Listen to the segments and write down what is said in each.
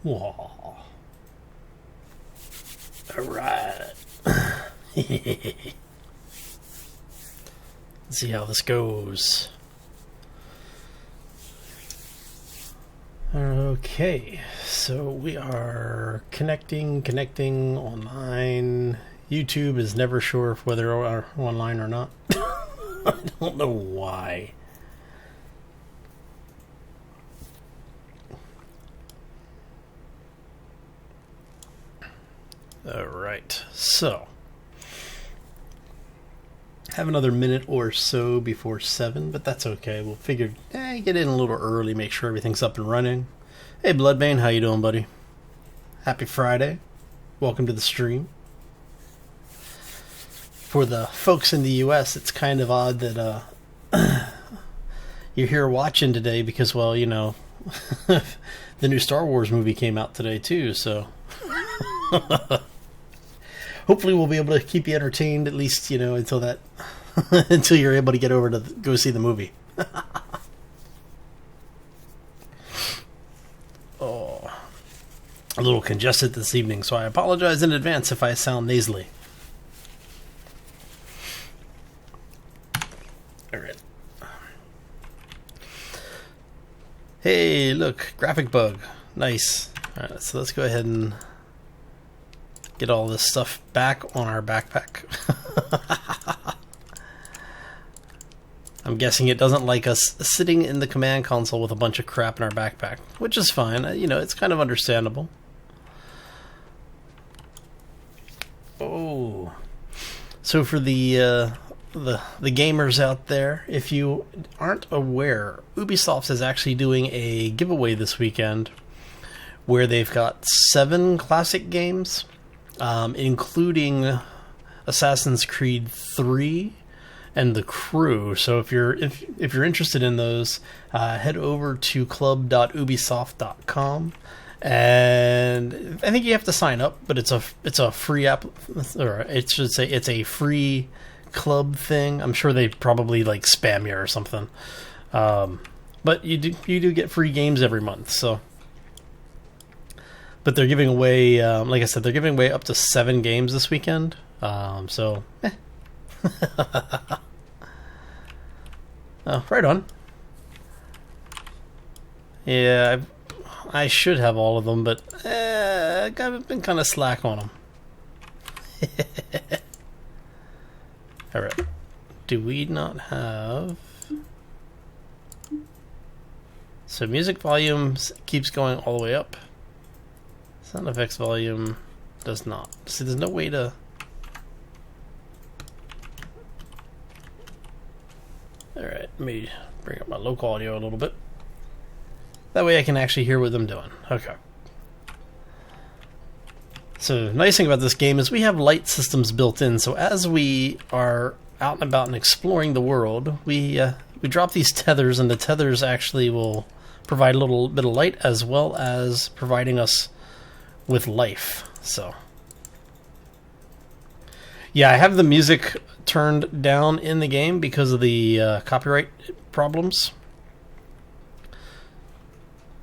Whoa. Alright. Let's see how this goes. Okay, so we are connecting online. YouTube is never sure if whether we're online or not. I don't know why. Alright, so have another minute or so before 7, but that's okay. We'll figure, get in a little early, make sure everything's up and running. Hey Bloodbane, how you doing, buddy? Happy Friday. Welcome to the stream. For the folks in the US, it's kind of odd that you're here watching today because, well, you know, the new Star Wars movie came out today too, so hopefully we'll be able to keep you entertained, at least, you know, until that until you're able to get over to go see the movie. Oh, a little congested this evening, so I apologize in advance if I sound nasally. All right. Hey, look, graphic bug. Nice. All right, so let's go ahead and get all this stuff back on our backpack. I'm guessing it doesn't like us sitting in the command console with a bunch of crap in our backpack, which is fine. You know, it's kind of understandable. Oh, so for the gamers out there, if you aren't aware, Ubisoft is actually doing a giveaway this weekend where they've got 7 classic games, including Assassin's Creed 3 and The Crew. So if you're interested in those, head over to club.ubisoft.com, and I think you have to sign up, but it's a free app, or it should say it's a free club thing. I'm sure they probably like spam you or something, but you do get free games every month. So. But they're giving away, like I said, they're giving away up to 7 games this weekend. So, oh, right on. Yeah, I should have all of them, but I've been kind of slack on them. All right. Do we not have? So music volume keeps going all the way up. Sound effects volume does not. See, there's no way to... Alright, let me bring up my local audio a little bit. That way I can actually hear what I'm doing. Okay. So, the nice thing about this game is we have light systems built in, so as we are out and about and exploring the world, we drop these tethers, and the tethers actually will provide a little bit of light as well as providing us with life. So yeah, I have the music turned down in the game because of the copyright problems,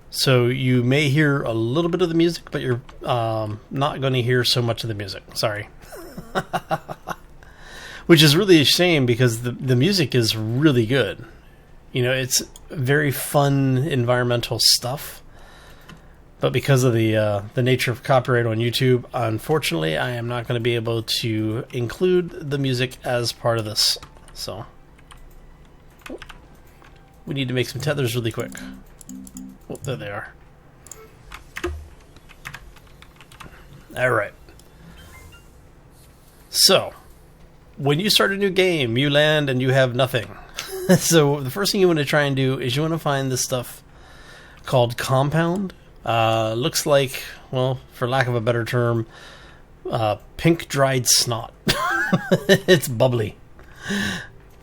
so you may hear a little bit of the music, but you're not going to hear so much of the music. Sorry. Which is really a shame because the music is really good. You know, it's very fun environmental stuff. But because of the nature of copyright on YouTube, unfortunately, I am not going to be able to include the music as part of this. So, we need to make some tethers really quick. Oh, there they are. Alright. So, when you start a new game, you land and you have nothing. So, the first thing you want to try and do is you want to find this stuff called Compound. Looks like, well, for lack of a better term, pink dried snot. It's bubbly.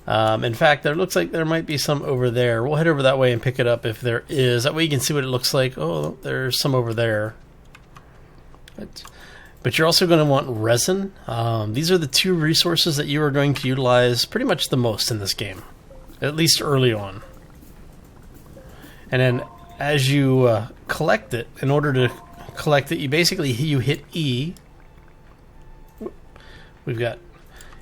In fact, there looks like there might be some over there. We'll head over that way and pick it up if there is. That way you can see what it looks like. Oh, there's some over there. But you're also going to want resin. These are the 2 resources that you are going to utilize pretty much the most in this game, at least early on. And then as you collect it, in order to collect it, you hit E. We've got,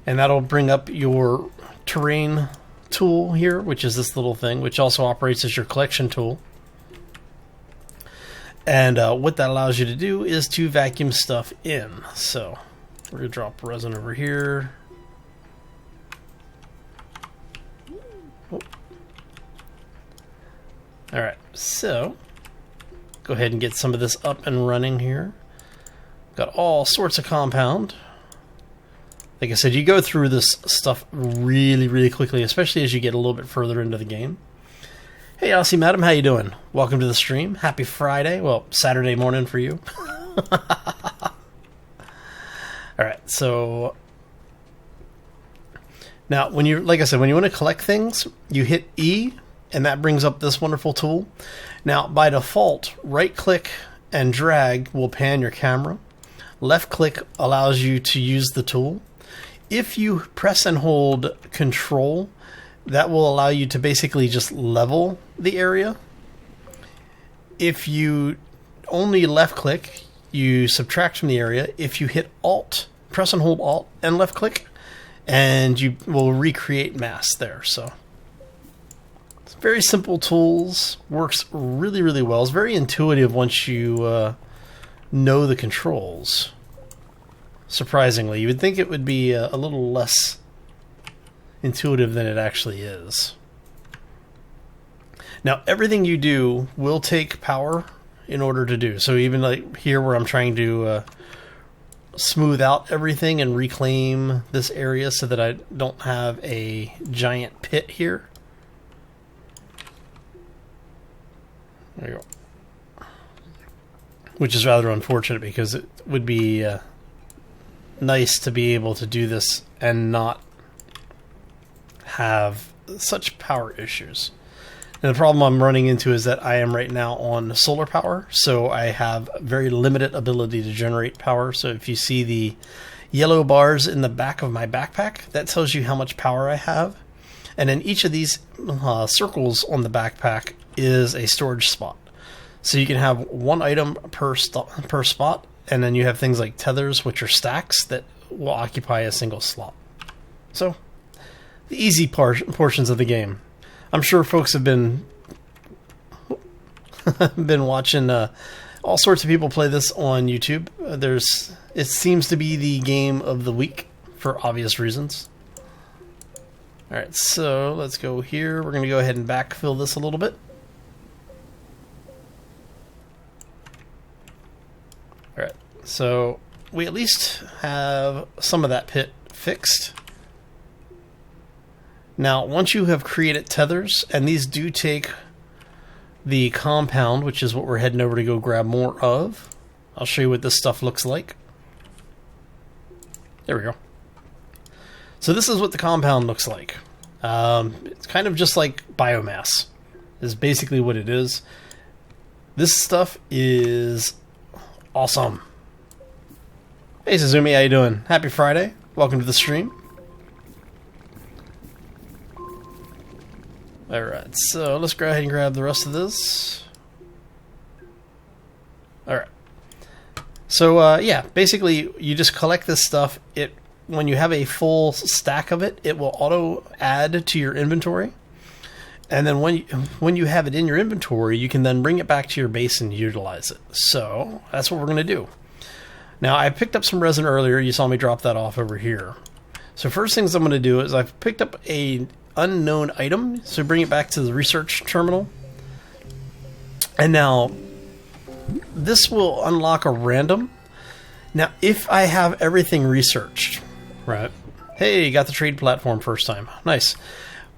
and that'll bring up your terrain tool here, which is this little thing, which also operates as your collection tool. And what that allows you to do is to vacuum stuff in. So we're going to drop resin over here. Oh. Alright, so go ahead and get some of this up and running here. Got all sorts of compound. Like I said, you go through this stuff really, really quickly, especially as you get a little bit further into the game. Hey, Aussie Madam, how you doing? Welcome to the stream. Happy Friday. Well, Saturday morning for you. Alright, so now when you, like I said, when you want to collect things, you hit E, and that brings up this wonderful tool. Now, by default, right-click and drag will pan your camera. Left-click allows you to use the tool. If you press and hold Control, that will allow you to basically just level the area. If you only left-click, you subtract from the area. If you hit Alt, press and hold Alt and left-click, and you will recreate mass there. So it's very simple tools. Works really, really well. It's very intuitive once you know the controls. Surprisingly, you would think it would be a little less intuitive than it actually is. Now, everything you do will take power in order to do. So even like here where I'm trying to smooth out everything and reclaim this area so that I don't have a giant pit here. There you go. Which is rather unfortunate because it would be nice to be able to do this and not have such power issues. And the problem I'm running into is that I am right now on solar power, so I have very limited ability to generate power. So if you see the yellow bars in the back of my backpack, that tells you how much power I have. And in each of these circles on the backpack is a storage spot. So you can have one item per spot, and then you have things like tethers, which are stacks that will occupy a single slot. So the easy portions of the game. I'm sure folks have been watching all sorts of people play this on YouTube. It seems to be the game of the week for obvious reasons. All right, so let's go here. We're going to go ahead and backfill this a little bit. All right, so we at least have some of that pit fixed. Now, once you have created tethers, and these do take the compound, which is what we're heading over to go grab more of. I'll show you what this stuff looks like. There we go. So this is what the compound looks like. It's kind of just like biomass, is basically what it is. This stuff is awesome. Hey Suzumi, how you doing? Happy Friday. Welcome to the stream. Alright, so let's go ahead and grab the rest of this. Alright. So, yeah, basically, you just collect this stuff. When you have a full stack of it, it will auto-add to your inventory. And then when you have it in your inventory, you can then bring it back to your base and utilize it. So, that's what we're going to do. Now, I picked up some resin earlier. You saw me drop that off over here. So, first things I'm going to do is I've picked up a unknown item, so bring it back to the research terminal. And now this will unlock a random. Now if I have everything researched, right? Hey, got the trade platform first time. Nice.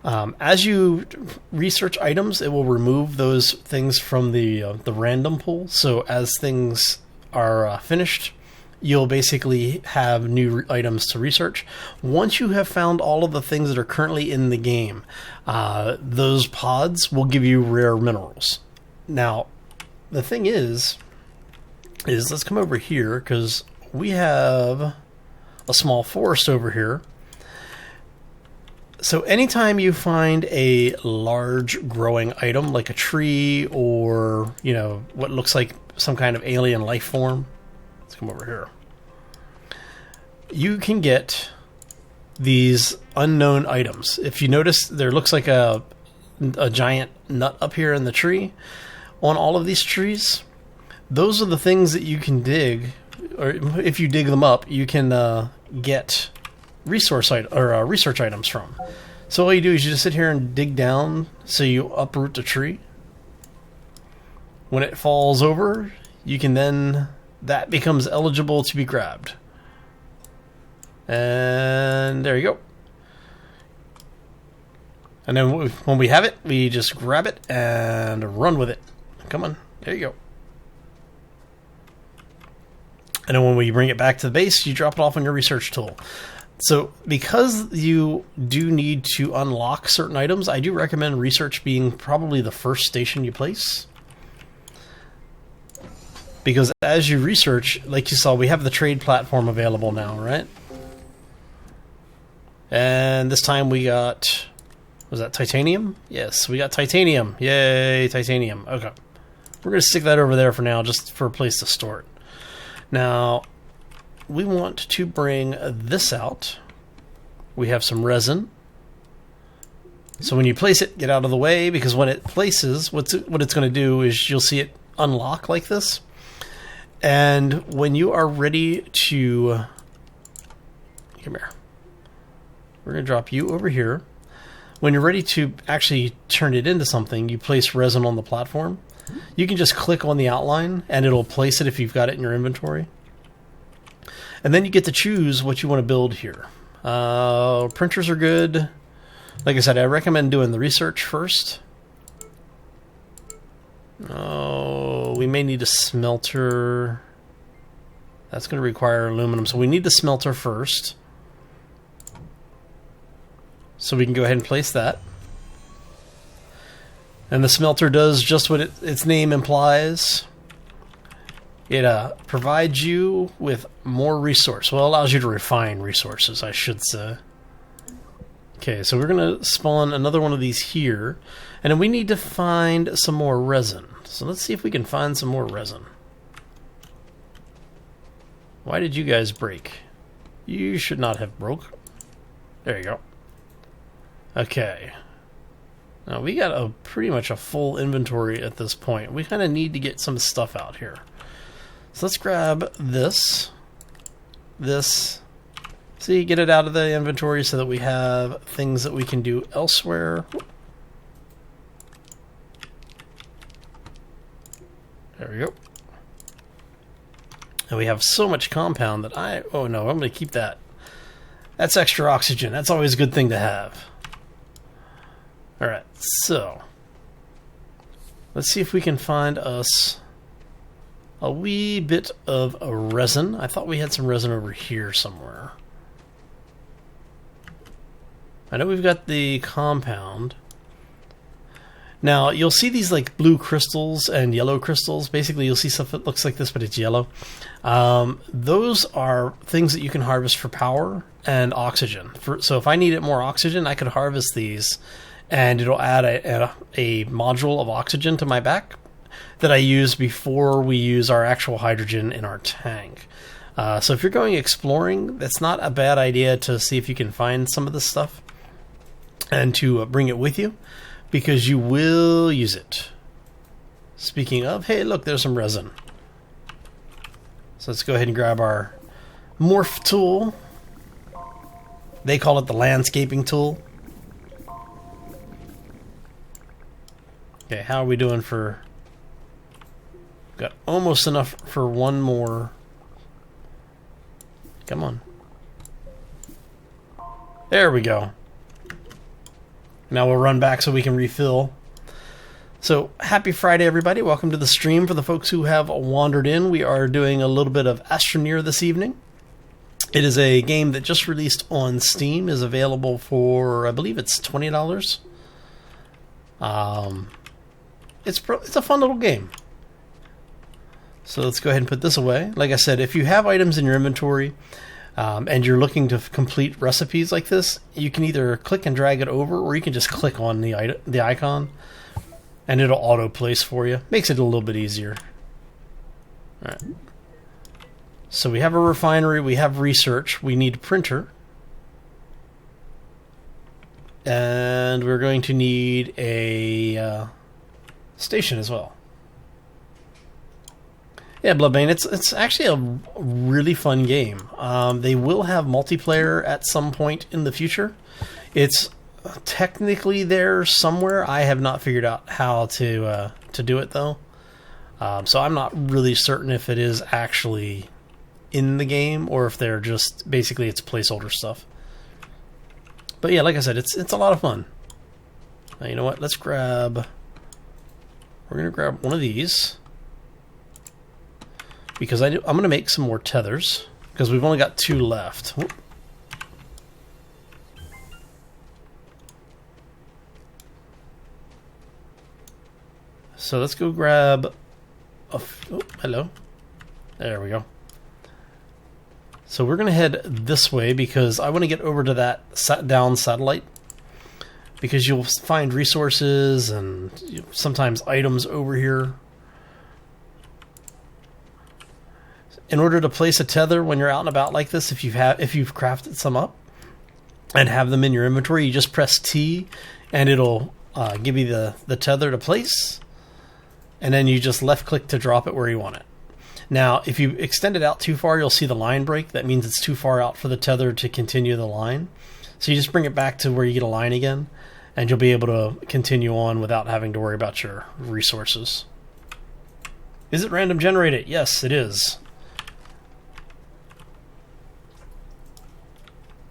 As you research items, it will remove those things from the random pool. So as things are finished, you'll basically have new items to research. Once you have found all of the things that are currently in the game, those pods will give you rare minerals. Now, the thing is let's come over here, because we have a small forest over here. So anytime you find a large growing item, like a tree or, what looks like some kind of alien life form. Let's come over here. You can get these unknown items. If you notice, there looks like a giant nut up here in the tree. On all of these trees, those are the things that you can dig, or if you dig them up, you can get research items from. So all you do is you just sit here and dig down, so you uproot the tree. When it falls over, you can then, that becomes eligible to be grabbed. And there you go. And then when we have it, we just grab it and run with it. Come on, there you go. And then when we bring it back to the base, you drop it off on your research tool. So because you do need to unlock certain items, I do recommend research being probably the first station you place. Because as you research, like you saw, we have the trade platform available now, right? And this time we got, was that titanium? Yes, we got titanium. Yay, titanium. Okay. We're going to stick that over there for now, just for a place to store it. Now, we want to bring this out. We have some resin. So when you place it, get out of the way, because when it places, what it's going to do is you'll see it unlock like this. And when you are ready to... Come here. We're going to drop you over here. When you're ready to actually turn it into something, you place resin on the platform. You can just click on the outline, and it'll place it if you've got it in your inventory. And then you get to choose what you want to build here. Printers are good. Like I said, I recommend doing the research first. Oh, we may need a smelter. That's going to require aluminum, so we need the smelter first. So we can go ahead and place that. And the smelter does just what its name implies. It provides you with more resource. Well, it allows you to refine resources, I should say. Okay, so we're going to spawn another one of these here. And then we need to find some more resin. So let's see if we can find some more resin. Why did you guys break? You should not have broke. There you go. Okay. Now we got pretty much a full inventory at this point. We kind of need to get some stuff out here. So let's grab this. See, get it out of the inventory so that we have things that we can do elsewhere. There we go. And we have so much compound that oh no, I'm going to keep that. That's extra oxygen. That's always a good thing to have. Alright, so let's see if we can find us a wee bit of a resin. I thought we had some resin over here somewhere. I know we've got the compound. Now, you'll see these like blue crystals and yellow crystals. Basically, you'll see stuff that looks like this, but it's yellow. Those are things that you can harvest for power and oxygen. So if I needed more oxygen, I could harvest these, and it'll add a module of oxygen to my back that I use before we use our actual hydrogen in our tank. So if you're going exploring, that's not a bad idea to see if you can find some of this stuff and to bring it with you, because you will use it. Speaking of, hey, look, there's some resin. So let's go ahead and grab our morph tool. They call it the landscaping tool. Okay, how are we doing for... Got almost enough for one more. Come on. There we go. Now we'll run back so we can refill. So, happy Friday, everybody. Welcome to the stream. For the folks who have wandered in, we are doing a little bit of Astroneer this evening. It is a game that just released on Steam, is available for, I believe it's $20. It's a fun little game. So let's go ahead and put this away. Like I said, if you have items in your inventory and you're looking to complete recipes like this, you can either click and drag it over, or you can just click on the icon and it'll auto place for you. Makes it a little bit easier. So we have a refinery, we have research, we need a printer. And we're going to need a station as well. Yeah, Bloodbane, it's actually a really fun game. They will have multiplayer at some point in the future. It's technically there somewhere. I have not figured out how to do it, though. So I'm not really certain if it is actually in the game or if they're just... Basically, it's placeholder stuff. But yeah, like I said, it's a lot of fun. Now, you know what? Let's grab... We're going to grab one of these. Because I'm going to make some more tethers. Because we've only got 2 left. Whoop. So let's go grab... Oh, hello. There we go. So we're going to head this way because I want to get over to that down satellite. Because you'll find resources and sometimes items over here. In order to place a tether when you're out and about like this, if you've crafted some up and have them in your inventory, you just press T and it'll give you the tether to place. And then you just left click to drop it where you want it. Now, if you extend it out too far, you'll see the line break. That means it's too far out for the tether to continue the line. So you just bring it back to where you get a line again, and you'll be able to continue on without having to worry about your resources. Is it random generated? Yes, it is.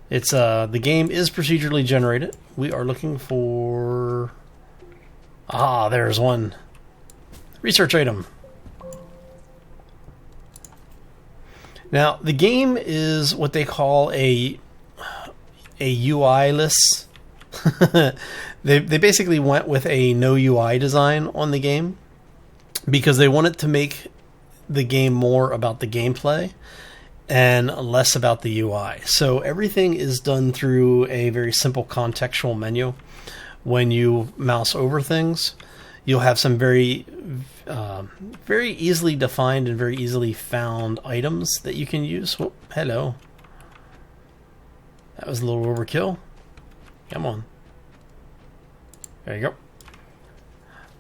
It's the game is procedurally generated. We are looking for... Ah, there's one. Research item. Now, the game is what they call a UI-less. They basically went with a no UI design on the game because they wanted to make the game more about the gameplay and less about the UI. So everything is done through a very simple contextual menu. When you mouse over things, you'll have some very easily defined and very easily found items that you can use. Whoop, hello. That was a little overkill. Come on. There you go.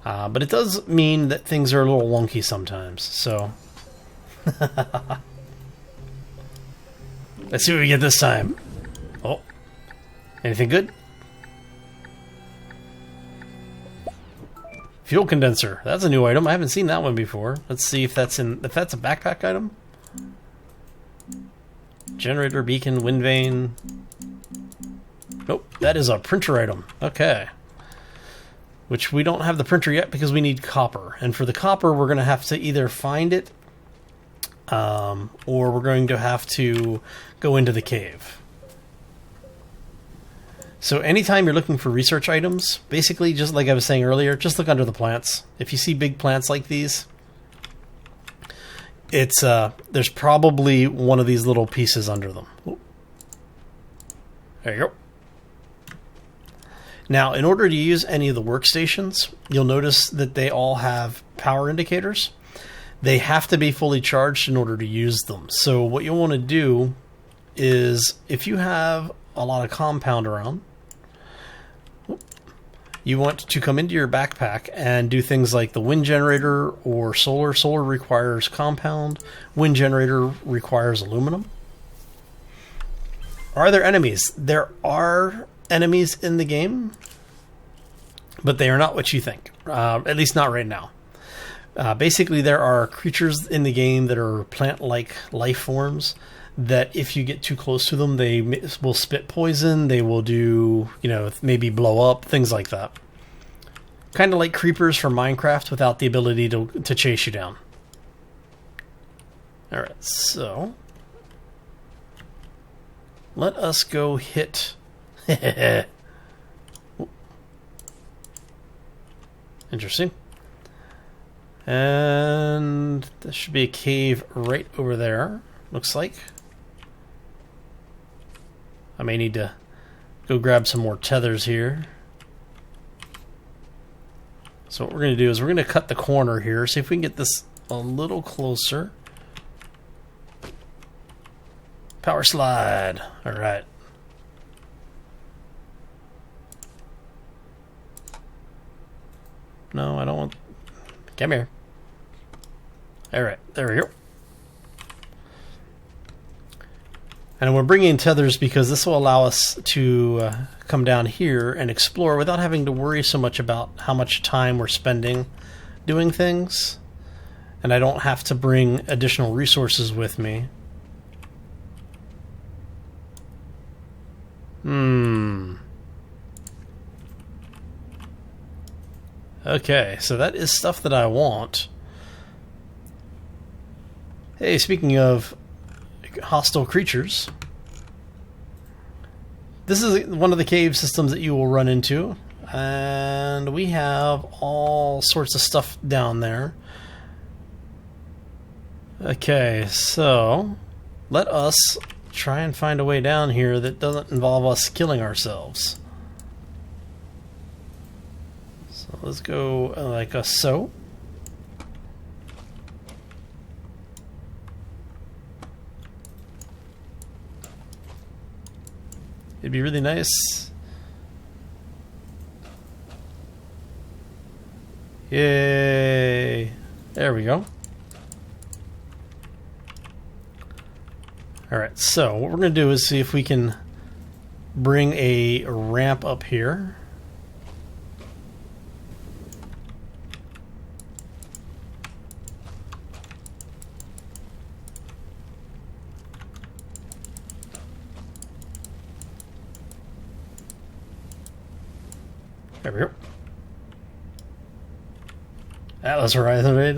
But it does mean that things are a little wonky sometimes, so... Let's see what we get this time. Oh. Anything good? Fuel condenser. That's a new item. I haven't seen that one before. Let's see if that's a backpack item. Generator, beacon, wind vane. Nope, that is a printer item. Okay. Which we don't have the printer yet because we need copper. And for the copper, we're going to have to either find it or we're going to have to go into the cave. So anytime you're looking for research items, basically, just like I was saying earlier, just look under the plants. If you see big plants like these, it's there's probably one of these little pieces under them. Ooh. There you go. Now, in order to use any of the workstations, you'll notice that they all have power indicators. They have to be fully charged in order to use them. So what you'll want to do is, if you have a lot of compound around, you want to come into your backpack and do things like the wind generator or solar. Solar requires compound. Wind generator requires aluminum. Are there enemies? There are enemies in the game, but they are not what you think. At least not right now. Basically, there are creatures in the game that are plant-like life forms that if you get too close to them, they will spit poison, they will do, maybe blow up, things like that. Kind of like creepers from Minecraft without the ability to chase you down. Alright, so... let us go hit... Interesting. And there should be a cave right over there, looks like. I may need to go grab some more tethers here. So what we're going to do is we're going to cut the corner here, see if we can get this a little closer. Power slide. All right. No, I don't want... Come here. All right, there we go. And we're bringing in tethers because this will allow us to come down here and explore without having to worry so much about how much time we're spending doing things. And I don't have to bring additional resources with me. Okay, so that is stuff that I want. Hey, speaking of hostile creatures, this is one of the cave systems that you will run into, and we have all sorts of stuff down there. Okay, so let us try and find a way down here that doesn't involve us killing ourselves. So let's go like so. It'd be really nice. Yay! There we go. Alright, so what we're going to do is see if we can bring a ramp up here. There we go. Atlas Horizon, right?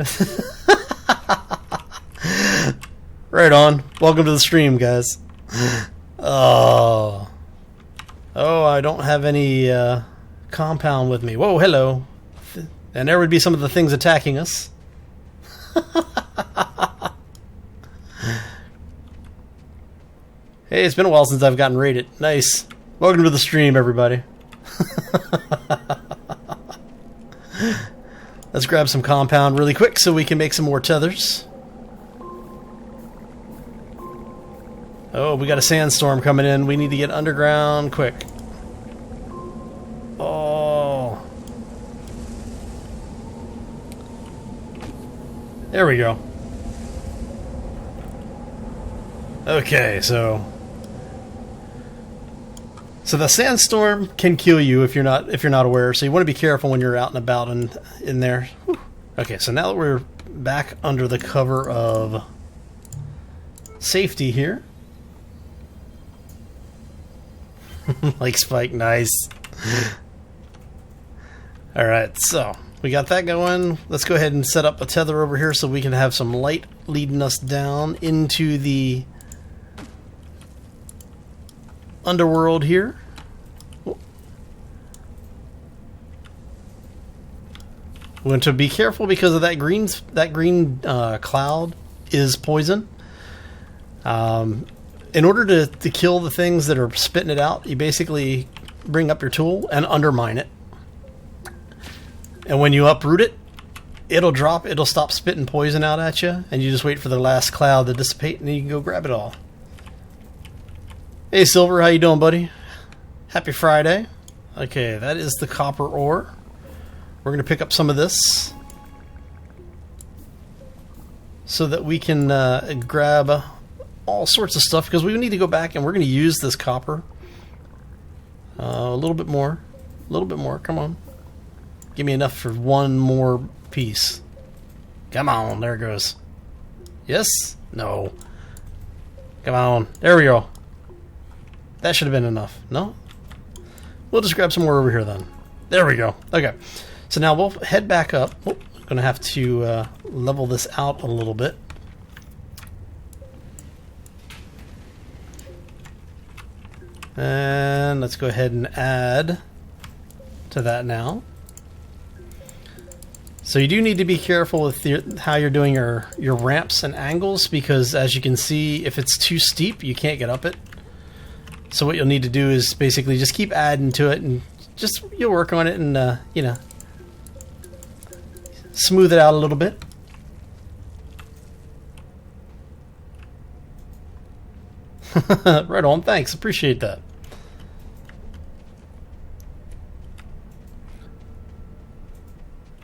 Right on. Welcome to the stream, guys. Oh, I don't have any compound with me. Whoa, hello. And there would be some of the things attacking us. Hey, it's been a while since I've gotten raided. Nice. Welcome to the stream, everybody. Let's grab some compound really quick so we can make some more tethers. Oh, we got a sandstorm coming in. We need to get underground quick. Oh. There we go. Okay, so the sandstorm can kill you if you're not aware. So you want to be careful when you're out and about and in there. Whew. Okay, so now that we're back under the cover of safety here. Like Spike, nice. Alright, so we got that going. Let's go ahead and set up a tether over here so we can have some light leading us down into the underworld here. We want to be careful because of that green cloud is poison. In order to kill the things that are spitting it out, you basically bring up your tool and undermine it. And when you uproot it, it'll stop spitting poison out at you, and you just wait for the last cloud to dissipate, and then you can go grab it all. Hey Silver, how you doing, buddy? Happy Friday. Okay, that is the copper ore. We're going to pick up some of this so that we can grab all sorts of stuff, because we need to go back and we're going to use this copper. A little bit more. Come on. Give me enough for one more piece. Come on, there it goes. Yes? No. Come on. There we go. That should have been enough. No? We'll just grab some more over here then. There we go. Okay. So now we'll head back up. Oh, I'm going to have to level this out a little bit. And let's go ahead and add to that now. So you do need to be careful with how you're doing your ramps and angles, because as you can see, if it's too steep, you can't get up it. So what you'll need to do is basically just keep adding to it, and you'll work on it and smooth it out a little bit. Right on, thanks, appreciate that.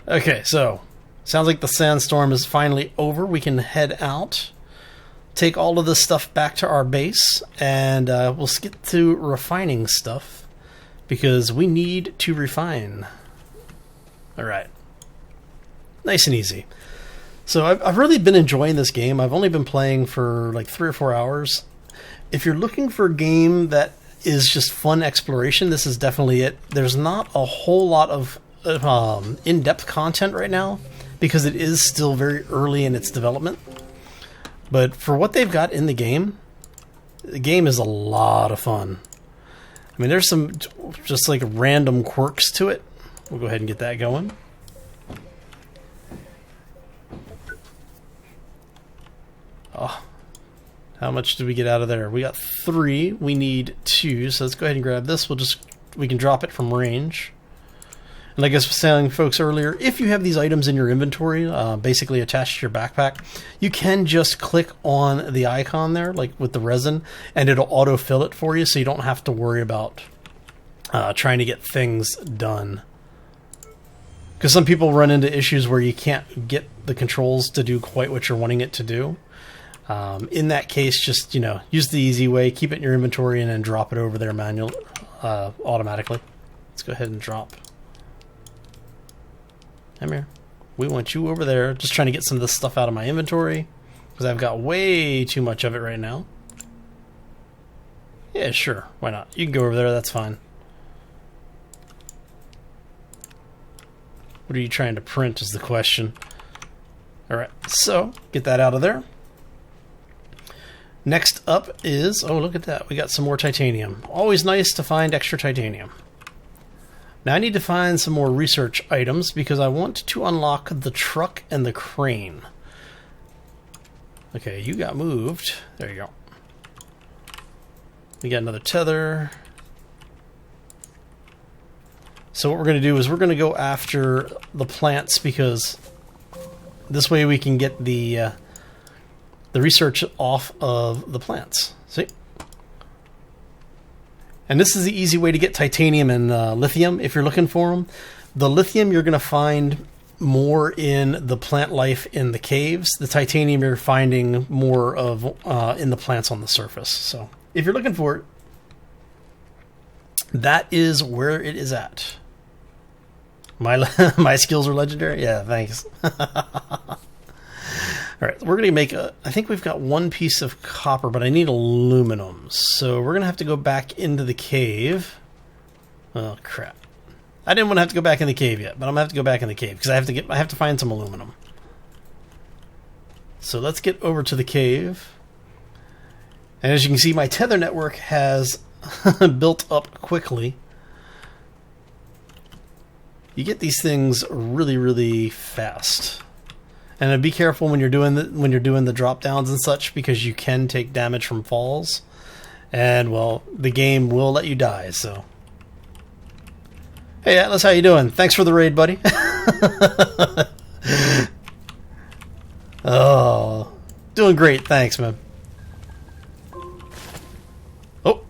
Okay, so sounds like the sandstorm is finally over. We can head out, take all of this stuff back to our base, and we'll get to refining stuff because we need to refine. Alright. Nice and easy. So I've really been enjoying this game. I've only been playing for like 3 or 4 hours. If you're looking for a game that is just fun exploration, this is definitely it. There's not a whole lot of in-depth content right now because it is still very early in its development. But for what they've got in the game is a lot of fun. I mean, there's some just like random quirks to it. We'll go ahead and get that going. Oh, how much did we get out of there? We got 3. We need 2. So let's go ahead and grab this. We can drop it from range. And like I was telling folks earlier, if you have these items in your inventory, basically attached to your backpack, you can just click on the icon there, like with the resin, and it'll auto-fill it for you, so you don't have to worry about trying to get things done. Because some people run into issues where you can't get the controls to do quite what you're wanting it to do. In that case, just use the easy way, keep it in your inventory, and then drop it over there manually, automatically. Let's go ahead and drop. Come here. We want you over there. Just trying to get some of this stuff out of my inventory because I've got way too much of it right now. Yeah, sure. Why not? You can go over there. That's fine. What are you trying to print is the question. Alright, so get that out of there. Next up is, oh, look at that. We got some more titanium. Always nice to find extra titanium. Now I need to find some more research items because I want to unlock the truck and the crane. Okay, you got moved. There you go. We got another tether. So what we're going to do is we're going to go after the plants because this way we can get the research off of the plants. See? And this is the easy way to get titanium and lithium if you're looking for them. The lithium you're going to find more in the plant life in the caves. The titanium you're finding more of in the plants on the surface. So if you're looking for it, that is where it is at. My skills are legendary? Yeah, thanks. Alright, we're going to make I think we've got 1 piece of copper, but I need aluminum. So we're going to have to go back into the cave. Oh, crap. I didn't want to have to go back in the cave yet, but I'm going to have to go back in the cave because I have to find some aluminum. So let's get over to the cave. And as you can see, my tether network has built up quickly. You get these things really, really fast. And be careful when you're doing the drop downs and such because you can take damage from falls. And well, the game will let you die, so. Hey Atlas, how you doing? Thanks for the raid, buddy. Oh, doing great, thanks, man. Oh,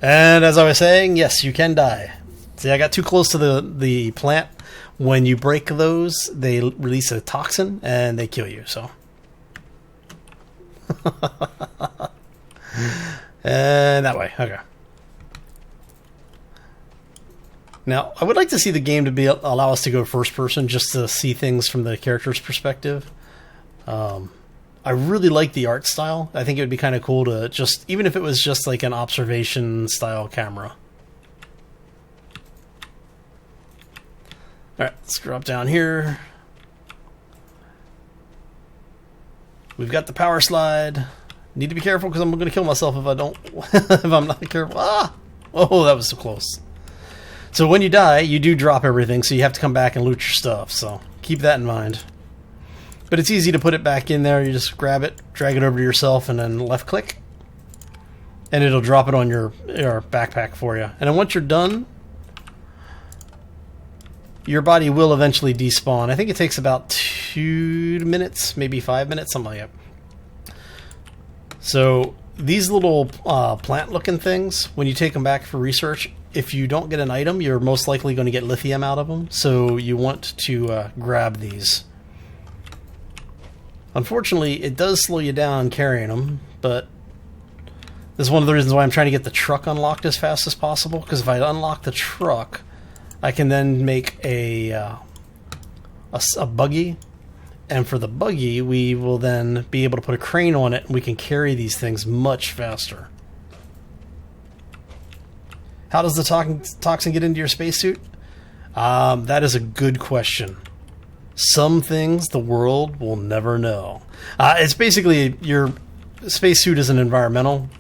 and as I was saying, yes, you can die. See, I got too close to the plant. When you break those, they release a toxin and they kill you, so. And that way, okay. Now, I would like to see the game to allow us to go first person just to see things from the character's perspective. I really like the art style. I think it would be kind of cool to just, even if it was just like an observation style camera. Alright, let's drop down here. We've got the power slide. Need to be careful because I'm going to kill myself if I don't, if I'm not careful. Ah! Oh, that was so close. So when you die, you do drop everything, so you have to come back and loot your stuff, so keep that in mind. But it's easy to put it back in there. You just grab it, drag it over to yourself, and then left click. And it'll drop it on your backpack for you. And then once you're done, your body will eventually despawn. I think it takes about 2 minutes, maybe 5 minutes, something like that. So these little plant-looking things, when you take them back for research, if you don't get an item, you're most likely going to get lithium out of them. So you want to grab these. Unfortunately, it does slow you down carrying them, but this is one of the reasons why I'm trying to get the truck unlocked as fast as possible, because if I unlock the truck, I can then make a buggy, and for the buggy, we will then be able to put a crane on it, and we can carry these things much faster. How does the toxin get into your spacesuit? That is a good question. Some things the world will never know. It's basically, your spacesuit is an environmental,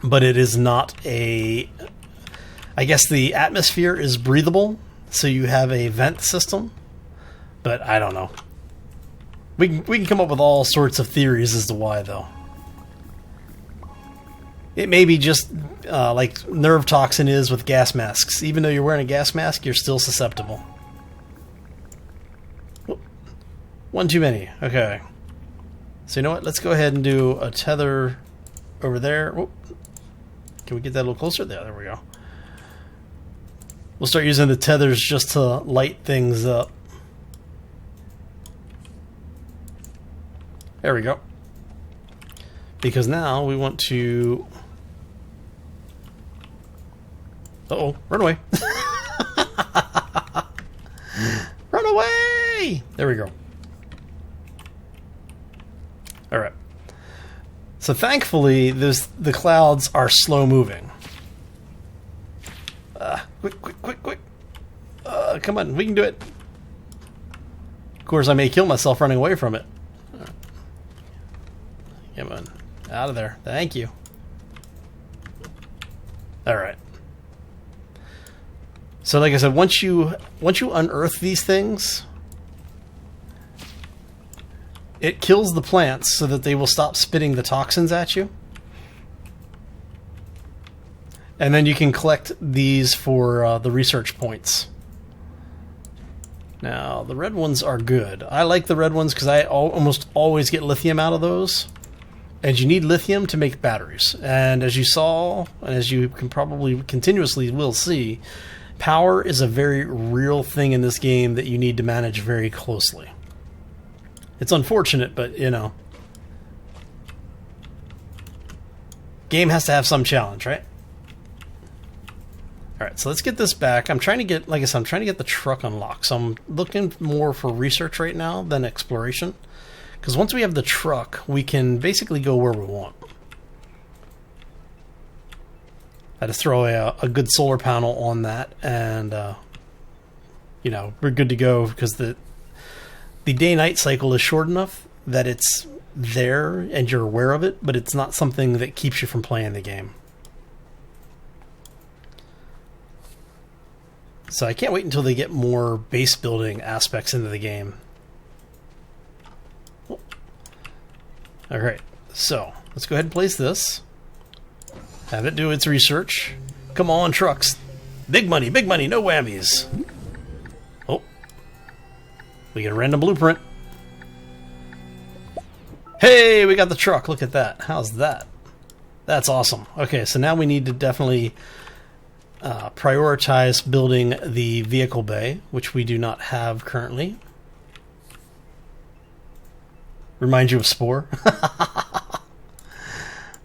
but it is not a... I guess the atmosphere is breathable, so you have a vent system, but I don't know. We can come up with all sorts of theories as to why, though. It may be just like nerve toxin is with gas masks. Even though you're wearing a gas mask, you're still susceptible. One too many. Okay. So you know what? Let's go ahead and do a tether over there. Whoop. Can we get that a little closer? There we go. We'll start using the tethers just to light things up. There we go. Because now we want to... Uh-oh, run away. Run away! There we go. Alright. So thankfully, the clouds are slow moving. Quick. Come on, we can do it. Of course, I may kill myself running away from it. Come on. Out of there. Thank you. Alright. So like I said, once you unearth these things, it kills the plants so that they will stop spitting the toxins at you. And then you can collect these for the research points. Now, the red ones are good. I like the red ones because I almost always get lithium out of those. And you need lithium to make batteries. And as you saw, and as you can probably continuously will see, power is a very real thing in this game that you need to manage very closely. It's unfortunate, but, you know. Game has to have some challenge, right? Alright, so let's get this back. I'm trying to get, like I said, I'm trying to get the truck unlocked. So I'm looking more for research right now than exploration. Because once we have the truck, we can basically go where we want. I had to throw a good solar panel on that, and, you know, we're good to go, because the day-night cycle is short enough that it's there and you're aware of it, but it's not something that keeps you from playing the game. So I can't wait until they get more base building aspects into the game. Alright, so let's go ahead and place this. Have it do its research. Come on, trucks. Big money, no whammies. Oh. We get a random blueprint. Hey, we got the truck. Look at that. How's that? That's awesome. Okay, so now we need to definitely prioritize building the vehicle bay, which we do not have currently. Remind you of Spore.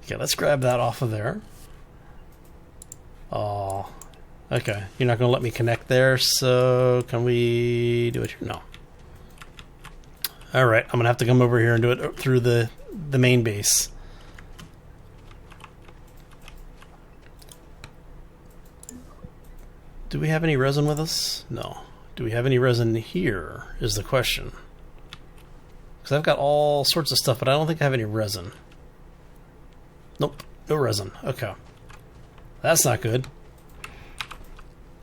Okay, let's grab that off of there. Oh, okay. You're not going to let me connect there, so can we do it here? No. Alright, I'm going to have to come over here and do it through the main base. Do we have any resin with us? No. Do we have any resin here, is the question. Because I've got all sorts of stuff, but I don't think I have any resin. Nope, no resin. Okay. That's not good.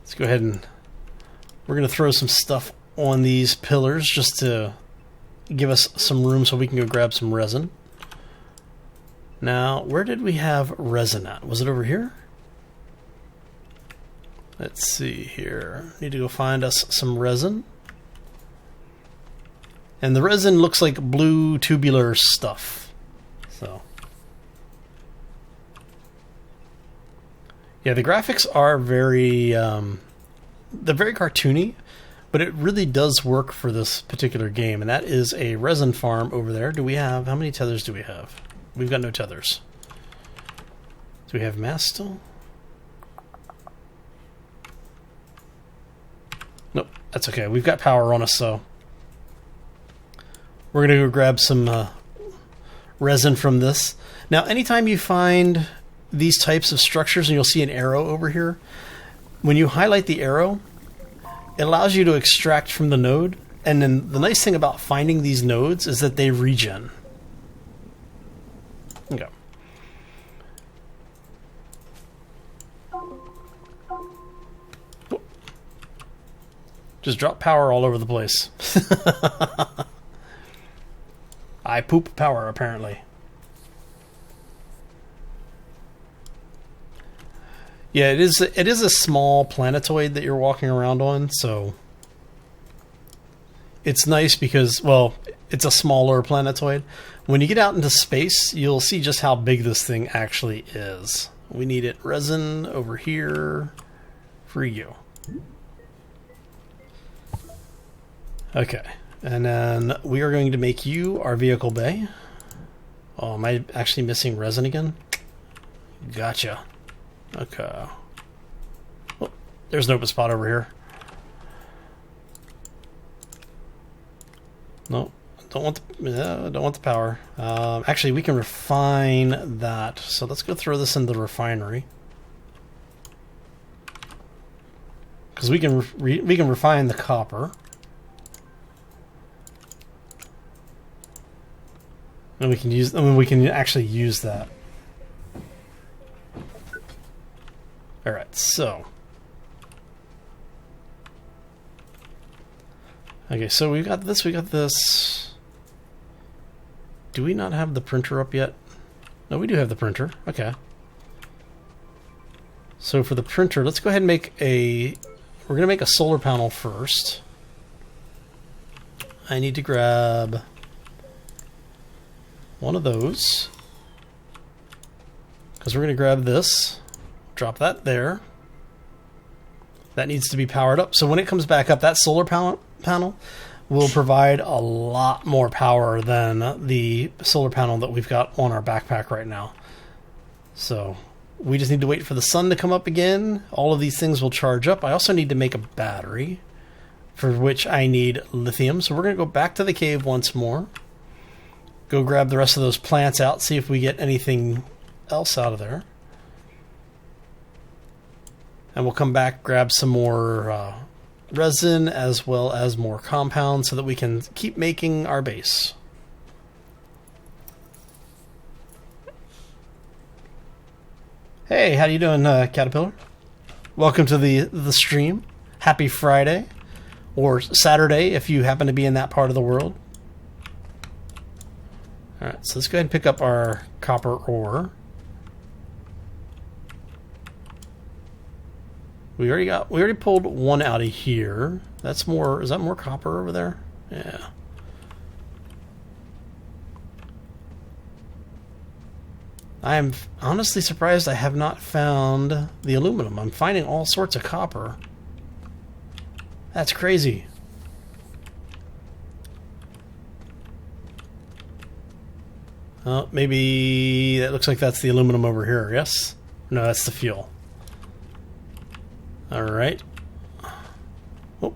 Let's go ahead and... We're going to throw some stuff on these pillars just to give us some room so we can go grab some resin. Now, where did we have resin at? Was it over here? Let's see here. Need to go find us some resin. And the resin looks like blue tubular stuff. So Yeah, the graphics are very they're very cartoony, but it really does work for this particular game, and that is a resin farm over there. Do we have, how many tethers do we have? We've got no tethers. Do we have mass still? Nope, that's okay. We've got power on us, so we're going to go grab some resin from this. Now, anytime you find these types of structures, and you'll see an arrow over here, when you highlight the arrow, it allows you to extract from the node. And then the nice thing about finding these nodes is that they regen. Okay. Just drop power all over the place. I poop power, apparently. Yeah, it is a small planetoid that you're walking around on, so it's nice because, well, it's a smaller planetoid. When you get out into space, you'll see just how big this thing actually is. We need it resin over here for you. Okay, and then we are going to make you our vehicle bay. Oh, am I actually missing resin again? Gotcha. Okay. Oh, there's an open spot over here. No, don't want the power. Actually, we can refine that. So let's go throw this into the refinery, because we can refine the copper, and we can use. I mean, we can actually use that. All right, so. Okay, so we got this, we got this. Do we not have the printer up yet? No, we do have the printer. Okay. So for the printer, let's go ahead and make a... We're going to make a solar panel first. I need to grab one of those, because we're going to grab this. Drop that there. That needs to be powered up. So when it comes back up, that solar panel will provide a lot more power than the solar panel that we've got on our backpack right now. So we just need to wait for the sun to come up again. All of these things will charge up. I also need to make a battery, for which I need lithium. So we're going to go back to the cave once more. Go grab the rest of those plants out, see if we get anything else out of there. And we'll come back, grab some more resin as well as more compounds so that we can keep making our base. Hey, how you doing, Caterpillar? Welcome to the stream. Happy Friday, or Saturday if you happen to be in that part of the world. All right, so let's go ahead and pick up our copper ore. We already pulled one out of here. That's more, is that more copper over there? Yeah. I am honestly surprised I have not found the aluminum. I'm finding all sorts of copper. That's crazy. Oh, maybe that looks like that's the aluminum over here, yes? No, that's the fuel. Alright. Oh.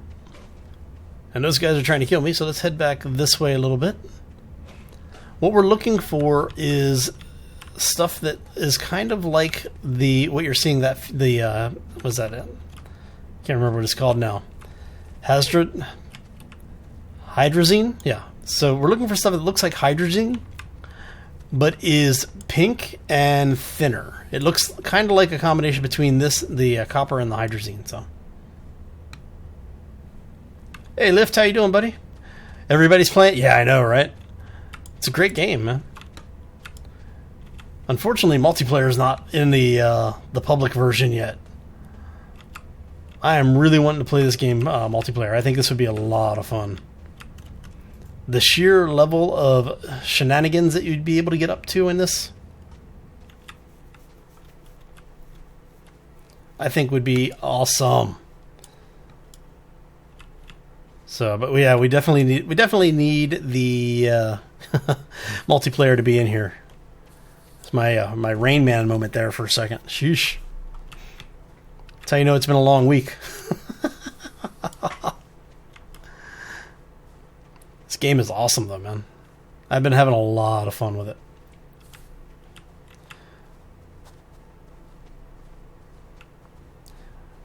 And those guys are trying to kill me, so let's head back this way a little bit. What we're looking for is stuff that is kind of like what you're seeing, that what's that? Can't remember what it's called now. Hydrazine? Yeah. So we're looking for stuff that looks like hydrazine, but is pink and thinner. It looks kind of like a combination between the copper and the hydrazine. So, hey, Lift, how you doing, buddy? Everybody's playing? Yeah, I know, right? It's a great game, man. Unfortunately, multiplayer is not in the public version yet. I am really wanting to play this game multiplayer. I think this would be a lot of fun. The sheer level of shenanigans that you'd be able to get up to in this. I think would be awesome. So, but yeah, we definitely need the multiplayer to be in here. It's my Rain Man moment there for a second. Sheesh. That's how you know it's been a long week. This game is awesome though, man. I've been having a lot of fun with it.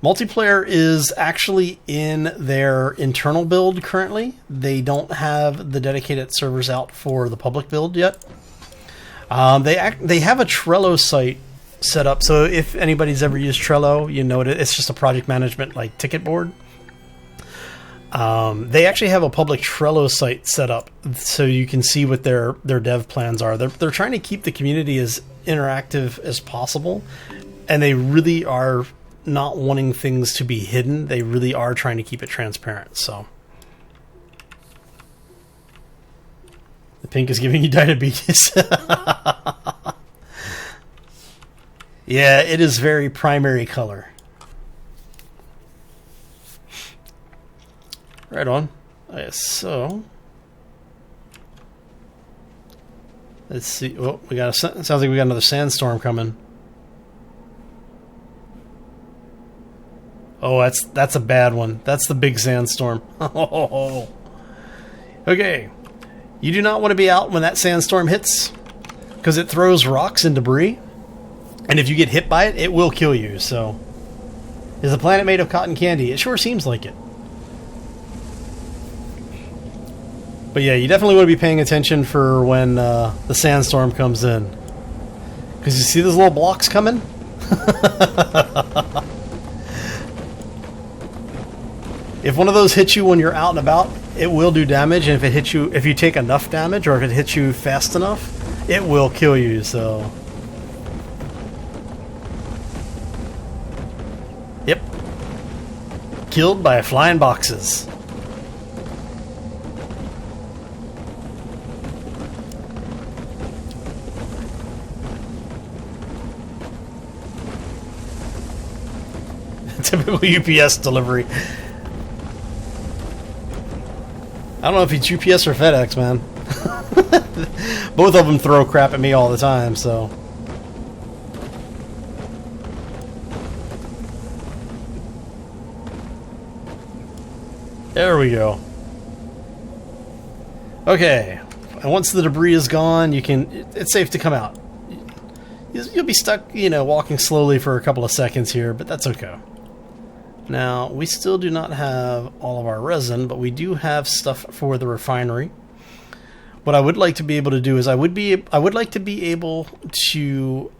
Multiplayer is actually in their internal build currently. They don't have the dedicated servers out for the public build yet. They have a Trello site set up, so if anybody's ever used Trello, you know it's just a project management like ticket board. They actually have a public Trello site set up, so you can see what their dev plans are. They're trying to keep the community as interactive as possible, and they really are not wanting things to be hidden. They really are trying to keep it transparent. So the pink is giving you diabetes. Yeah, it is very primary color. Right on. So let's see. Oh, it sounds like we got another sandstorm coming. Oh, that's a bad one. That's the big sandstorm. Okay. You do not want to be out when that sandstorm hits, because it throws rocks and debris, and if you get hit by it, it will kill you. So, is the planet made of cotton candy? It sure seems like it. But yeah, you definitely want to be paying attention for when the sandstorm comes in, because you see those little blocks coming? If one of those hits you when you're out and about, it will do damage, and if you take enough damage, or if it hits you fast enough, it will kill you. So, yep, killed by flying boxes. Typical UPS delivery. I don't know if it's UPS or FedEx, man. Both of them throw crap at me all the time, so. There we go. Okay. And once the debris is gone, it's safe to come out. You'll be stuck, walking slowly for a couple of seconds here, but that's okay. Now, we still do not have all of our resin, but we do have stuff for the refinery. What I would like to be able to do is I would like to be able to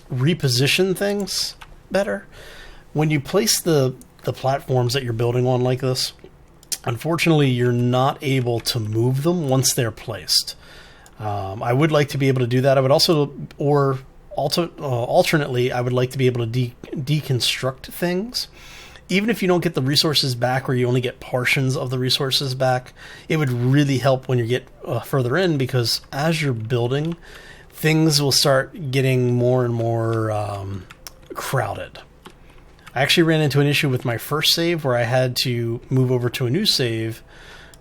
reposition things better. When you place the platforms that you're building on like this, unfortunately, you're not able to move them once they're placed. I would like to be able to do that. I would also, alternately, I would like to be able to deconstruct things. Even if you don't get the resources back, or you only get portions of the resources back, it would really help when you get further in, because as you're building, things will start getting more and more crowded. I actually ran into an issue with my first save where I had to move over to a new save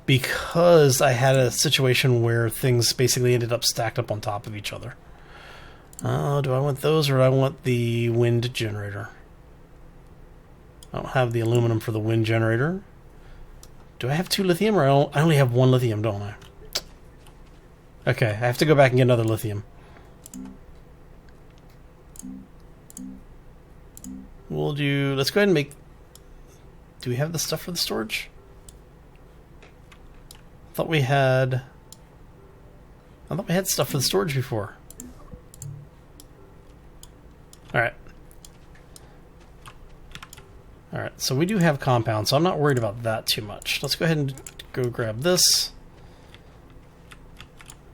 because I had a situation where things basically ended up stacked up on top of each other. Do I want those, or do I want the wind generator? I don't have the aluminum for the wind generator. Do I have 2 lithium, or I only have 1 lithium, don't I? Okay, I have to go back and get another lithium. Let's go ahead and make... Do we have the stuff for the storage? I thought we had stuff for the storage before. Alright. Alright, so we do have compound, so I'm not worried about that too much. Let's go ahead and go grab this.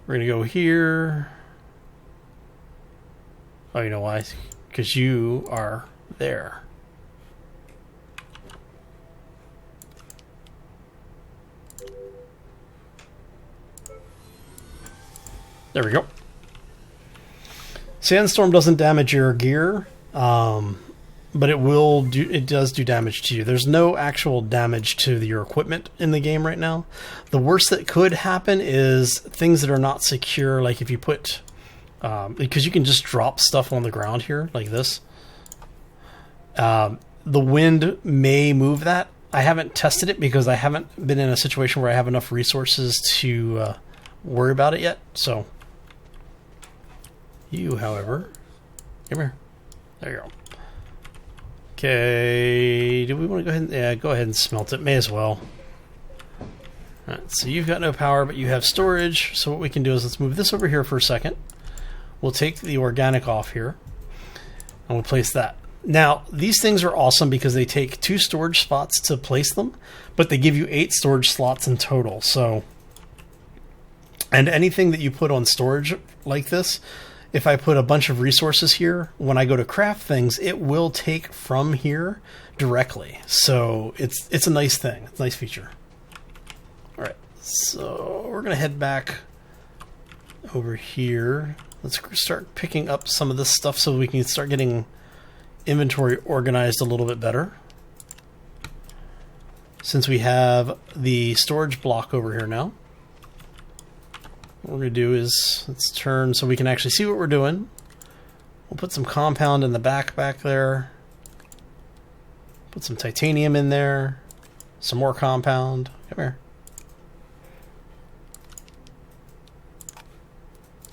We're going to go here. Oh, you know why? Because you are there. There we go. Sandstorm doesn't damage your gear. but it does do damage to you. There's no actual damage to your equipment in the game right now. The worst that could happen is things that are not secure, like if you put because you can just drop stuff on the ground here like this. The wind may move that. I haven't tested it because I haven't been in a situation where I have enough resources to worry about it yet. So you, however, come here. There you go. Okay, do we want to go ahead and, yeah, go ahead and smelt it. May as well. Alright, so you've got no power, but you have storage. So what we can do is let's move this over here for a second. We'll take the organic off here, and we'll place that. Now, these things are awesome because they take 2 storage spots to place them, but they give you 8 storage slots in total. So, and anything that you put on storage like this, if I put a bunch of resources here, when I go to craft things, it will take from here directly. So it's a nice thing. It's a nice feature. All right, so we're going to head back over here. Let's start picking up some of this stuff so we can start getting inventory organized a little bit better. Since we have the storage block over here now. What we're going to do is, let's turn so we can actually see what we're doing. We'll put some compound in the back there. Put some titanium in there. Some more compound. Come here.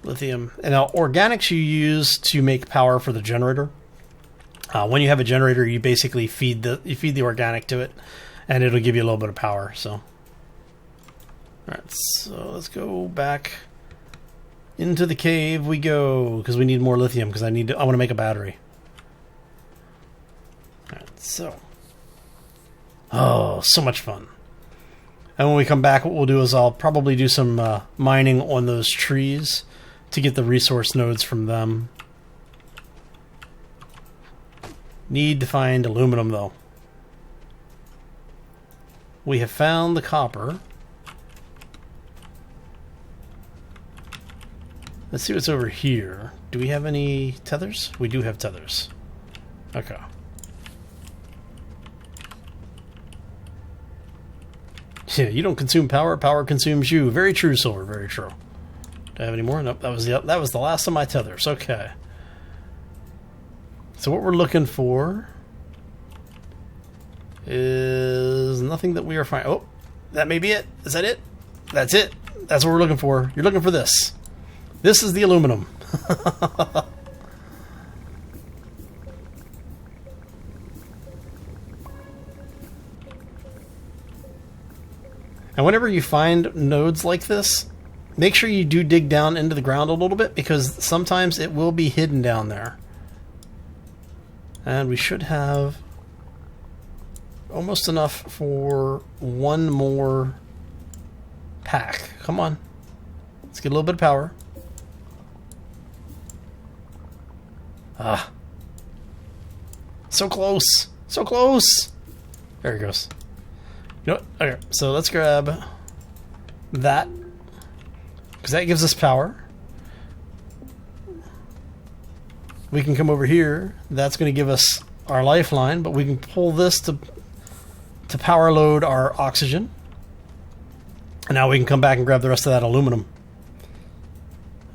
Lithium. And now organics you use to make power for the generator. When you have a generator, you basically feed the organic to it, and it'll give you a little bit of power. So. Alright, so let's go back into the cave we go, because we need more lithium, because I want to make a battery. Alright, so. Oh, so much fun. And when we come back, what we'll do is I'll probably do some mining on those trees to get the resource nodes from them. Need to find aluminum, though. We have found the copper. Let's see what's over here. Do we have any tethers? We do have tethers. Okay. Yeah, you don't consume power. Power consumes you. Very true, Silver. Very true. Do I have any more? Nope. That was the last of my tethers. Okay. So what we're looking for is nothing that we are finding. Oh, that may be it. Is that it? That's it. That's what we're looking for. You're looking for this. This is the aluminum. And whenever you find nodes like this, make sure you do dig down into the ground a little bit, because sometimes it will be hidden down there. And we should have almost enough for one more pack. Come on. Let's get a little bit of power. Ah. So close. So close. There it goes. You know what? Okay, so let's grab that, because that gives us power. We can come over here. That's going to give us our lifeline, but we can pull this to power load our oxygen. And now we can come back and grab the rest of that aluminum.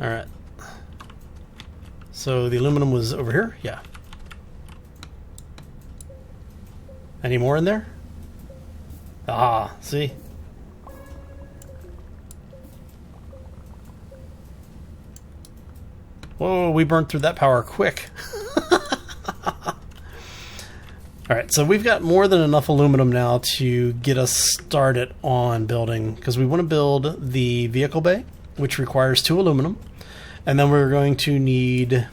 Alright. So the aluminum was over here? Yeah. Any more in there? Ah, see? Whoa, we burned through that power quick. Alright, so we've got more than enough aluminum now to get us started on building, because we want to build the vehicle bay, which requires 2 aluminum. And then we're going to need,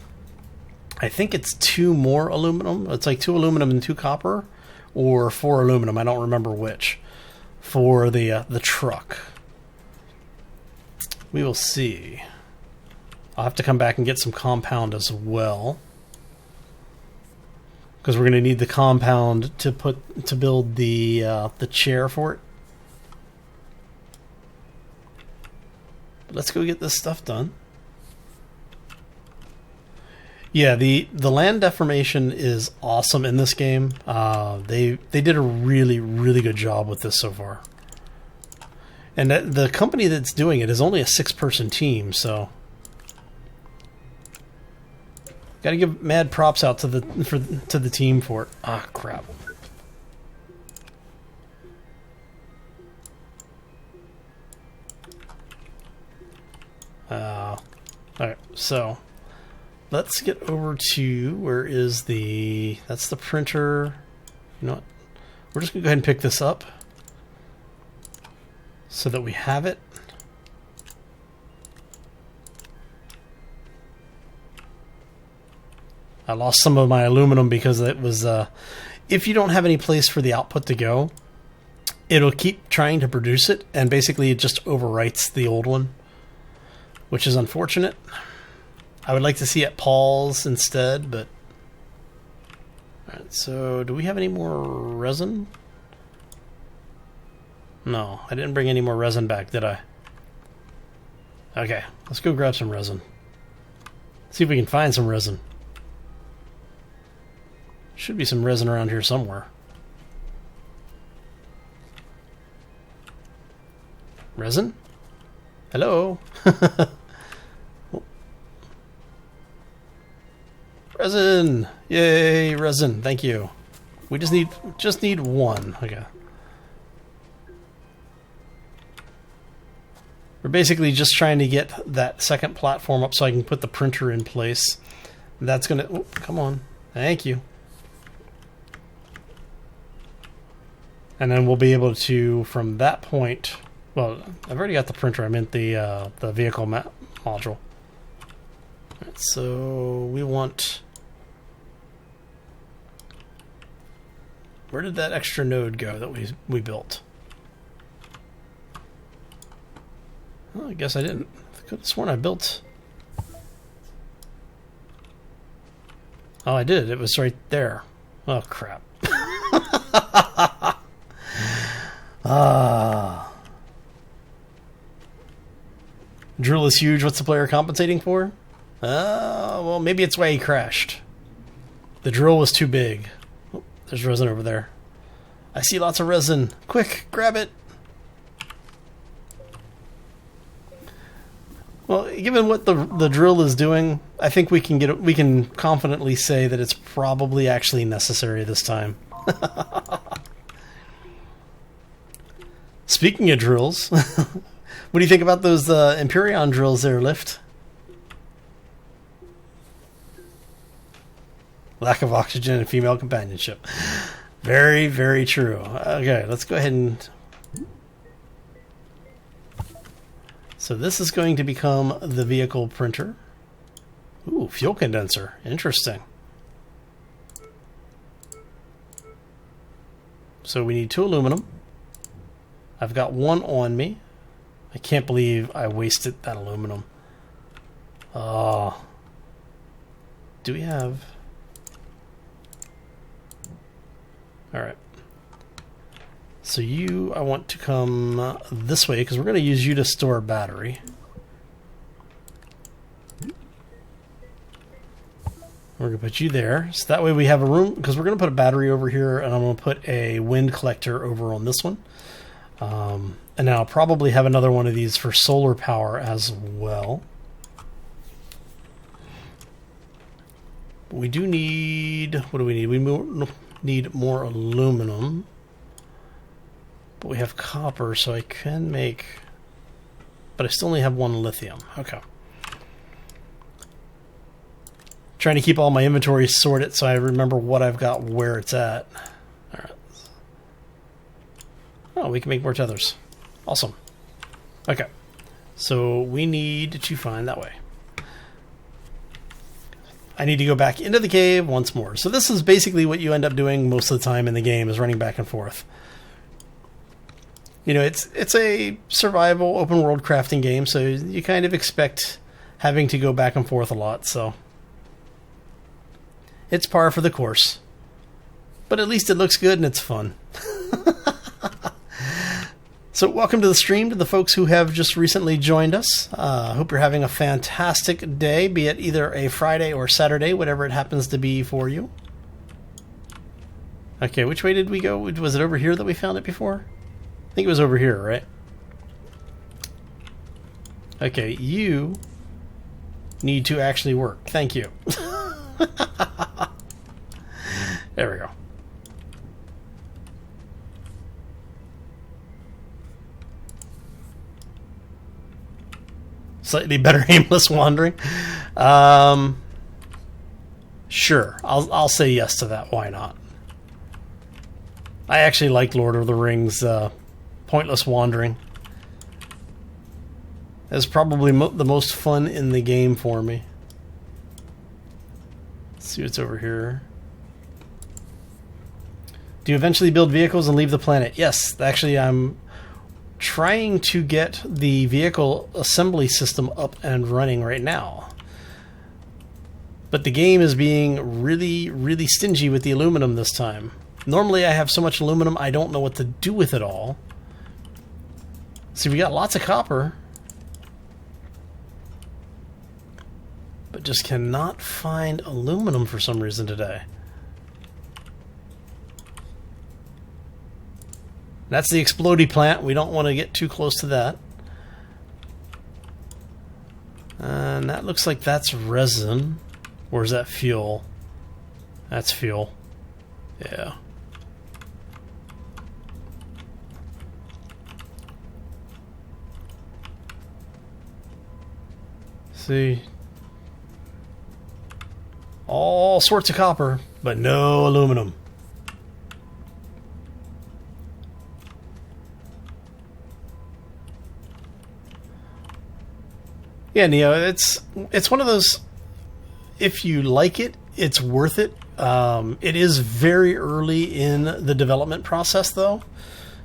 I think it's 2 more aluminum. It's like 2 aluminum and 2 copper, or 4 aluminum. I don't remember which, for the truck. We will see. I'll have to come back and get some compound as well, because we're going to need the compound to build the chair for it. But let's go get this stuff done. Yeah, the land deformation is awesome in this game. They did a really, really good job with this so far. And the company that's doing it is only a 6-person team, so got to give mad props out to the team for it. Ah, crap. Alright, so let's get over to that's the printer. You know what? We're just going to go ahead and pick this up so that we have it. I lost some of my aluminum because it was, if you don't have any place for the output to go, it'll keep trying to produce it, and basically it just overwrites the old one, which is unfortunate. I would like to see it pause instead, but... Alright, so do we have any more resin? No, I didn't bring any more resin back, did I? Okay, let's go grab some resin. See if we can find some resin. Should be some resin around here somewhere. Resin? Hello? Resin! Yay, resin. Thank you. We just need one. Okay. We're basically just trying to get that second platform up so I can put the printer in place. That's gonna... Oh, come on. Thank you. And then we'll be able to, from that point... Well, I've already got the printer. I meant the vehicle module. Right, so we want... Where did that extra node go that we built? Well, I guess I didn't. I could have sworn I built... Oh, I did. It was right there. Oh, crap. Drill is huge. What's the player compensating for? Well, maybe it's why he crashed. The drill was too big. Oh, there's resin over there. I see lots of resin. Quick, grab it. Well, given what the drill is doing, I think we can confidently say that it's probably actually necessary this time. Speaking of drills, what do you think about those Empyrean drills there, Lift? Lack of oxygen and female companionship. Very, very true. Okay, let's go ahead and... So this is going to become the vehicle printer. Ooh, fuel condenser. Interesting. So we need 2 aluminum. I've got 1 on me. I can't believe I wasted that aluminum. Do we have... Alright. So I want to come this way, because we're going to use you to store a battery. We're going to put you there. So that way we have a room, because we're going to put a battery over here, and I'm going to put a wind collector over on this one. And then I'll probably have another one of these for solar power as well. We do need... What do we need? We need more aluminum. But we have copper, so I can make... But I still only have 1 lithium. Okay. Trying to keep all my inventory sorted so I remember what I've got where it's at. Alright. Oh, we can make more tethers. Awesome. Okay. So we need to find that way. I need to go back into the cave once more. So this is basically what you end up doing most of the time in the game, is running back and forth. You know, it's a survival open world crafting game, so you kind of expect having to go back and forth a lot, so it's par for the course. But at least it looks good and it's fun. So welcome to the stream to the folks who have just recently joined us. Hope you're having a fantastic day, be it either a Friday or Saturday, whatever it happens to be for you. Okay, which way did we go? Was it over here that we found it before? I think it was over here, right? Okay, you need to actually work. Thank you. There we go. Slightly better aimless wandering. Sure, I'll say yes to that. Why not? I actually like Lord of the Rings pointless wandering. It's probably the most fun in the game for me. Let's see what's over here. Do you eventually build vehicles and leave the planet? Yes, actually I'm trying to get the vehicle assembly system up and running right now. But the game is being really, really stingy with the aluminum this time. Normally I have so much aluminum I don't know what to do with it all. See, we got lots of copper, but just cannot find aluminum for some reason today. That's the explodey plant. We don't want to get too close to that. And that looks like that's resin. Or is that fuel? That's fuel. Yeah. See. All sorts of copper, but no aluminum. Yeah, Neo, it's one of those, if you like it, it's worth it. It is very early in the development process, though.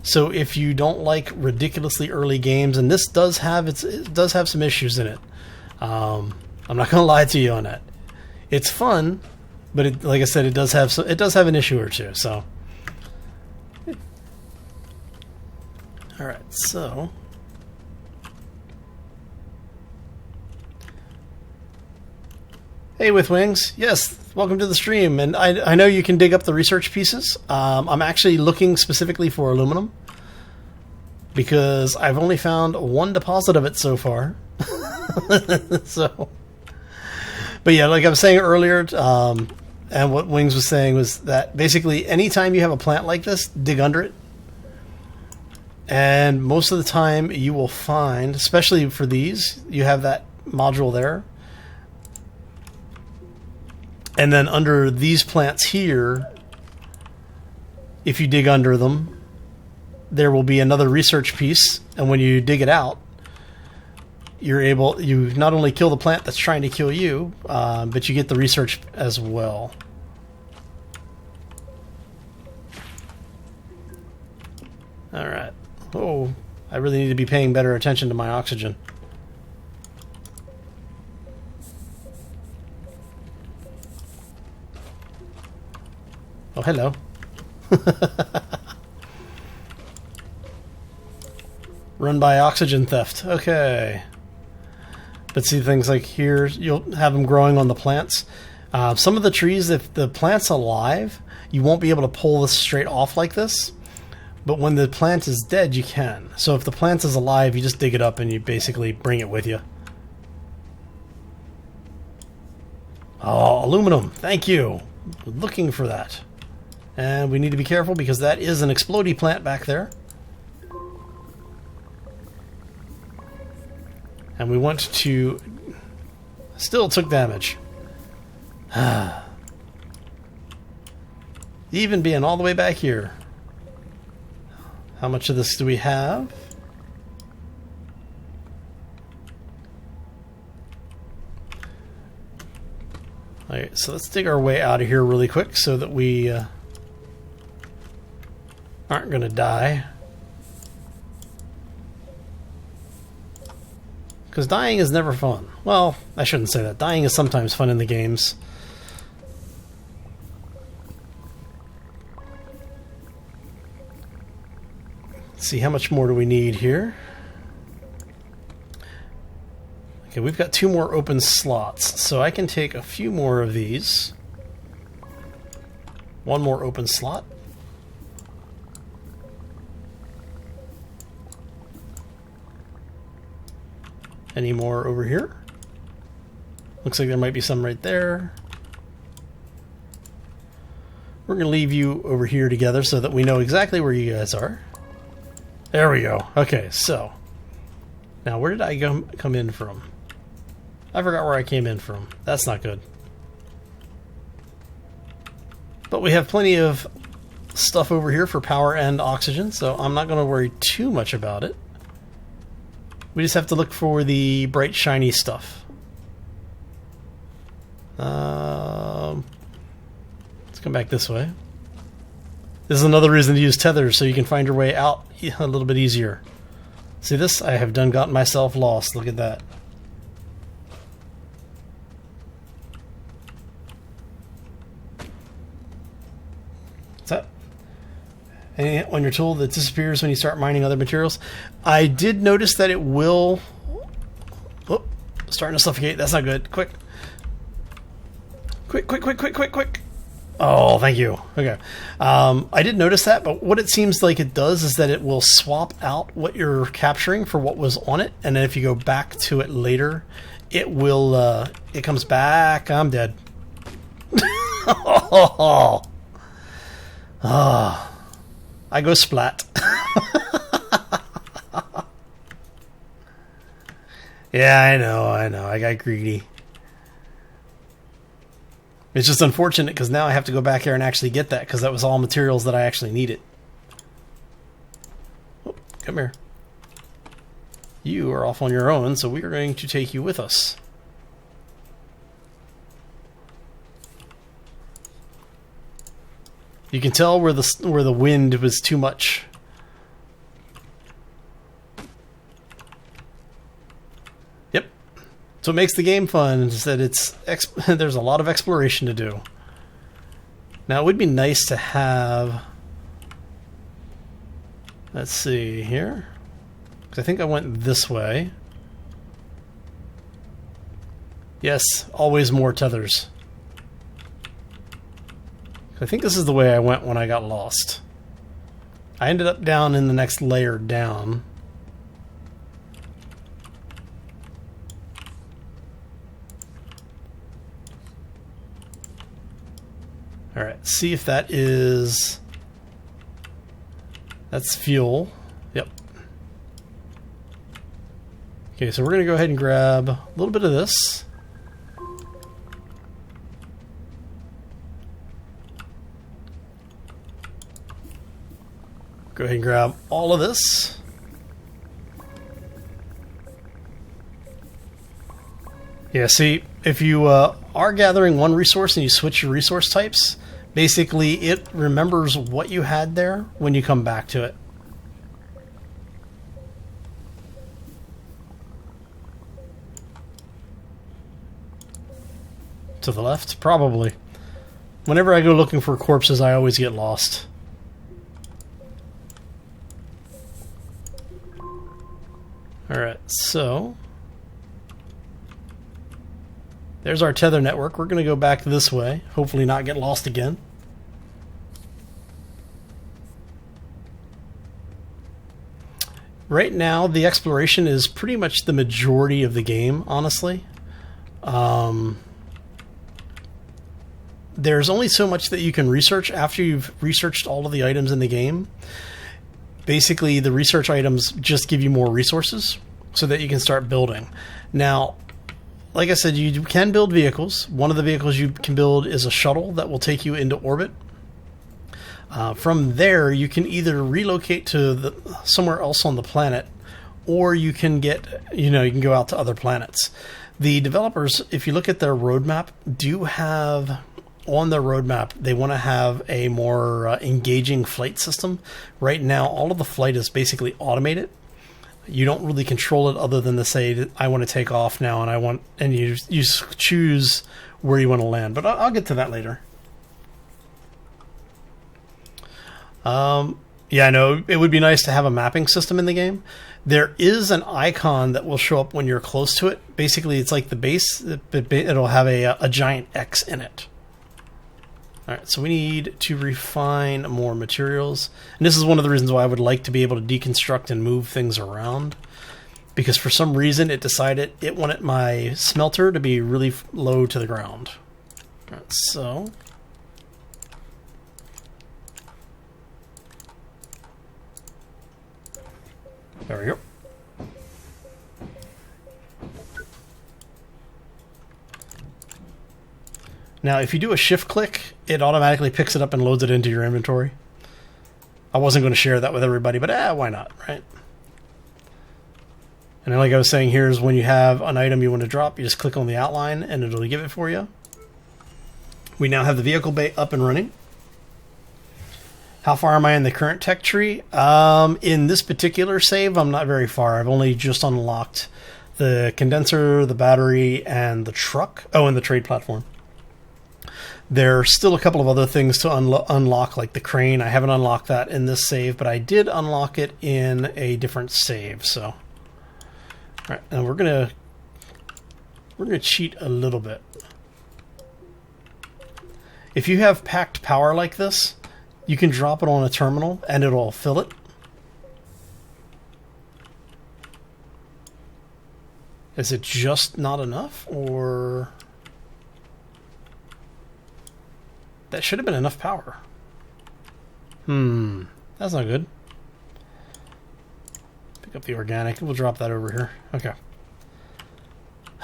So if you don't like ridiculously early games, and this does have it does have some issues in it. I'm not going to lie to you on that. It's fun, but like I said, it does have an issue or two. So, all right, so. Hey, with wings. Yes, welcome to the stream. And I know you can dig up the research pieces. I'm actually looking specifically for aluminum because I've only found one deposit of it so far. So, but yeah, like I was saying earlier, and what Wings was saying was that basically anytime you have a plant like this, dig under it. And most of the time you will find, especially for these, you have that module there. And then under these plants here, if you dig under them, there will be another research piece. And when you dig it out, you not only kill the plant that's trying to kill you, but you get the research as well. All right. Oh, I really need to be paying better attention to my oxygen. Oh, hello. Run by oxygen theft. Okay. But see, things like here, you'll have them growing on the plants. Some of the trees, if the plant's alive, you won't be able to pull this straight off like this. But when the plant is dead, you can. So if the plant is alive, you just dig it up and you basically bring it with you. Oh, aluminum. Thank you. Looking for that. And we need to be careful because that is an explodey plant back there. And we want to... Still took damage. Even being all the way back here. How much of this do we have? Alright, so let's dig our way out of here really quick so that we... aren't going to die. Because dying is never fun. Well, I shouldn't say that. Dying is sometimes fun in the games. Let's see, how much more do we need here? Okay, we've got 2 more open slots, so I can take a few more of these. 1 more open slot. Any more over here? Looks like there might be some right there. We're going to leave you over here together so that we know exactly where you guys are. There we go. Okay, so now where did I come in from? I forgot where I came in from. That's not good. But we have plenty of stuff over here for power and oxygen, so I'm not going to worry too much about it. We just have to look for the bright, shiny stuff. Let's come back this way. This is another reason to use tethers, so you can find your way out a little bit easier. See this? I have gotten myself lost. Look at that. What's that? And on your tool that disappears when you start mining other materials. I did notice that it will... Oh, starting to suffocate. That's not good. Quick. Quick, quick, quick, quick, quick, quick. Oh, thank you. Okay. I did notice that, but what it seems like it does is that it will swap out what you're capturing for what was on it, and then if you go back to it later, it will, it comes back. I'm dead. Oh. Oh. I go splat. Yeah, I know. I got greedy. It's just unfortunate because now I have to go back here and actually get that because that was all materials that I actually needed. Oh, come here. You are off on your own, so we are going to take you with us. You can tell where the wind was too much. Yep. So it makes the game fun is that there's a lot of exploration to do. Now it would be nice to have, let's see here, because I think I went this way. Yes, always more tethers. I think this is the way I went when I got lost. I ended up down in the next layer down. Alright, see if that is... That's fuel. Yep. Okay, so we're going to go ahead and grab a little bit of this. Go ahead and grab all of this. Yeah, see, if you are gathering one resource and you switch your resource types, basically it remembers what you had there when you come back to it. To the left? Probably. Whenever I go looking for corpses, I always get lost. Alright, so there's our tether network. We're going to go back this way, hopefully not get lost again. Right now, the exploration is pretty much the majority of the game, honestly. There's only so much that you can research after you've researched all of the items in the game. Basically, the research items just give you more resources so that you can start building. Now, like I said, you can build vehicles. One of the vehicles you can build is a shuttle that will take you into orbit. From there, you can either relocate to somewhere else on the planet, or you can you can go out to other planets. The developers, if you look at their roadmap, do have... On their roadmap, they want to have a more engaging flight system. Right now, all of the flight is basically automated. You don't really control it other than to say, I want to take off now, and you choose where you want to land. But I'll get to that later. Yeah, I know. It would be nice to have a mapping system in the game. There is an icon that will show up when you're close to it. Basically, it's like the base. It'll have a giant X in it. All right, so we need to refine more materials. And this is one of the reasons why I would like to be able to deconstruct and move things around. Because for some reason it decided it wanted my smelter to be really low to the ground. All right, so... there we go. Now, if you do a shift click, it automatically picks it up and loads it into your inventory. I wasn't going to share that with everybody, but why not, right? And then, like I was saying, here's when you have an item you want to drop, you just click on the outline and it'll give it for you. We now have the vehicle bay up and running. How far am I in the current tech tree? In this particular save, I'm not very far. I've only just unlocked the condenser, the battery, and the truck. Oh, and the trade platform. There's still a couple of other things to unlock, like the crane. I haven't unlocked that in this save, but I did unlock it in a different save. So, all right, and we're gonna cheat a little bit. If you have packed power like this, you can drop it on a terminal and it'll fill it. Is it just not enough, or... that should have been enough power. That's not good. Pick up the organic. We'll drop that over here. Okay.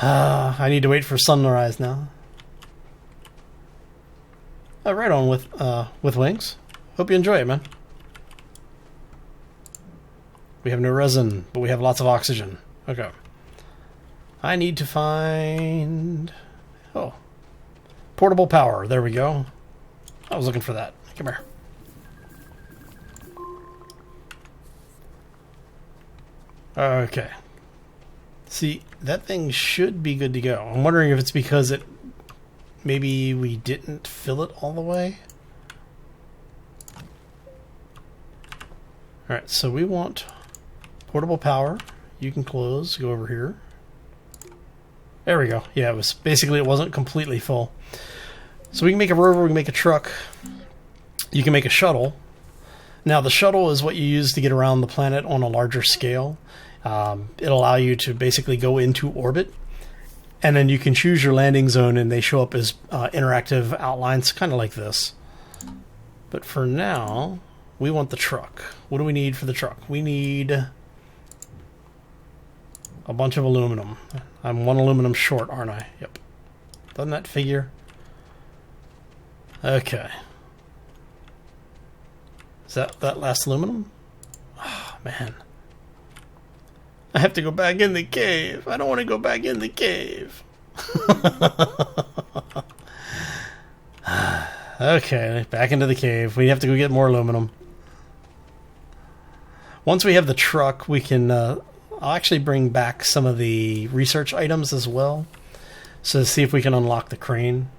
I need to wait for sunrise now. Right on with wings. Hope you enjoy it, man. We have no resin, but we have lots of oxygen. Okay. I need to find... oh. Portable power. There we go. I was looking for that. Come here. Okay. See, that thing should be good to go. I'm wondering if it's because it... maybe we didn't fill it all the way. Alright, so we want portable power. You can close. Go over here. There we go. Yeah, it was basically, it wasn't completely full. So we can make a rover, we can make a truck. You can make a shuttle. Now the shuttle is what you use to get around the planet on a larger scale. It'll allow you to basically go into orbit. And then you can choose your landing zone and they show up as interactive outlines, kind of like this. But for now, we want the truck. What do we need for the truck? We need a bunch of aluminum. I'm one aluminum short, aren't I? Yep. Doesn't that figure? Okay. Is that last aluminum? Oh, man. I have to go back in the cave. I don't want to go back in the cave. Okay, back into the cave. We have to go get more aluminum. Once we have the truck, we can... I'll actually bring back some of the research items as well. So see if we can unlock the crane.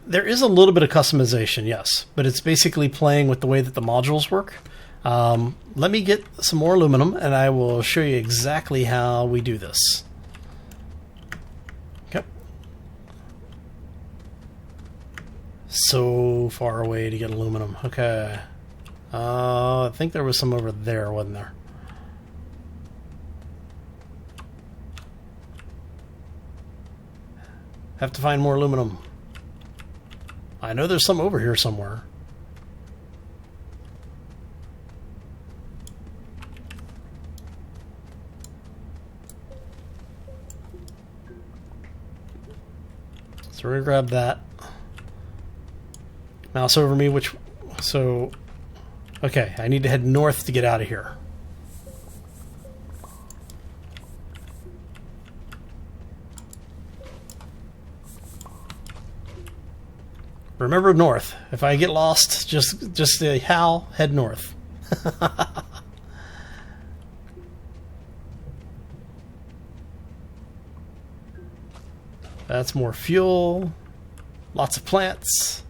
There is a little bit of customization, yes, but it's basically playing with the way that the modules work. Let me get some more aluminum and I will show you exactly how we do this. Okay. So far away to get aluminum. Okay. I think there was some over there, wasn't there? Have to find more aluminum. I know there's some over here somewhere. So we're gonna grab that. Mouse over me, okay, I need to head north to get out of here. Remember north. If I get lost, just say, Hal, head north. That's more fuel. Lots of plants.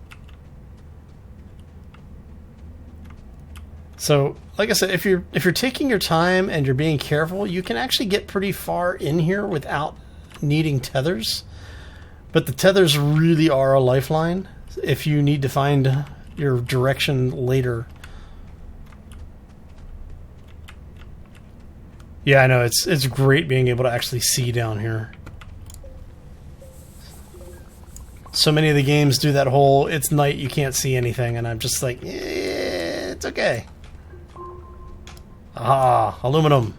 So, like I said, if you're taking your time and you're being careful, you can actually get pretty far in here without needing tethers. But the tethers really are a lifeline if you need to find your direction later. Yeah, I know, it's great being able to actually see down here. So many of the games do that whole, it's night, you can't see anything, and I'm just like, it's okay. Ah, aluminum.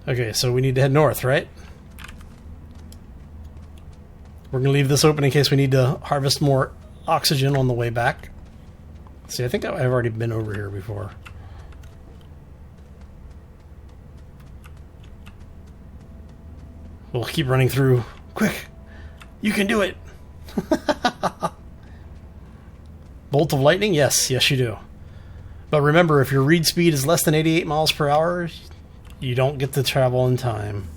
Okay, so we need to head north, right? We're going to leave this open in case we need to harvest more oxygen on the way back. See, I think I've already been over here before. We'll keep running through. Quick! You can do it! Bolt of lightning? Yes, yes you do. But remember, if your read speed is less than 88 miles per hour, you don't get to travel in time.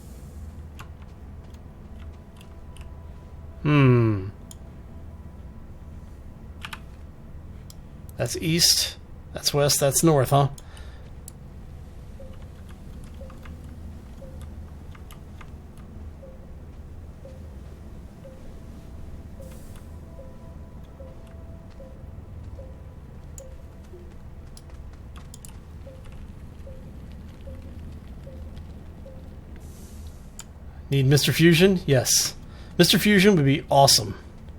That's east, that's west, that's north, huh? Need Mr. Fusion? Yes. Mr. Fusion would be awesome.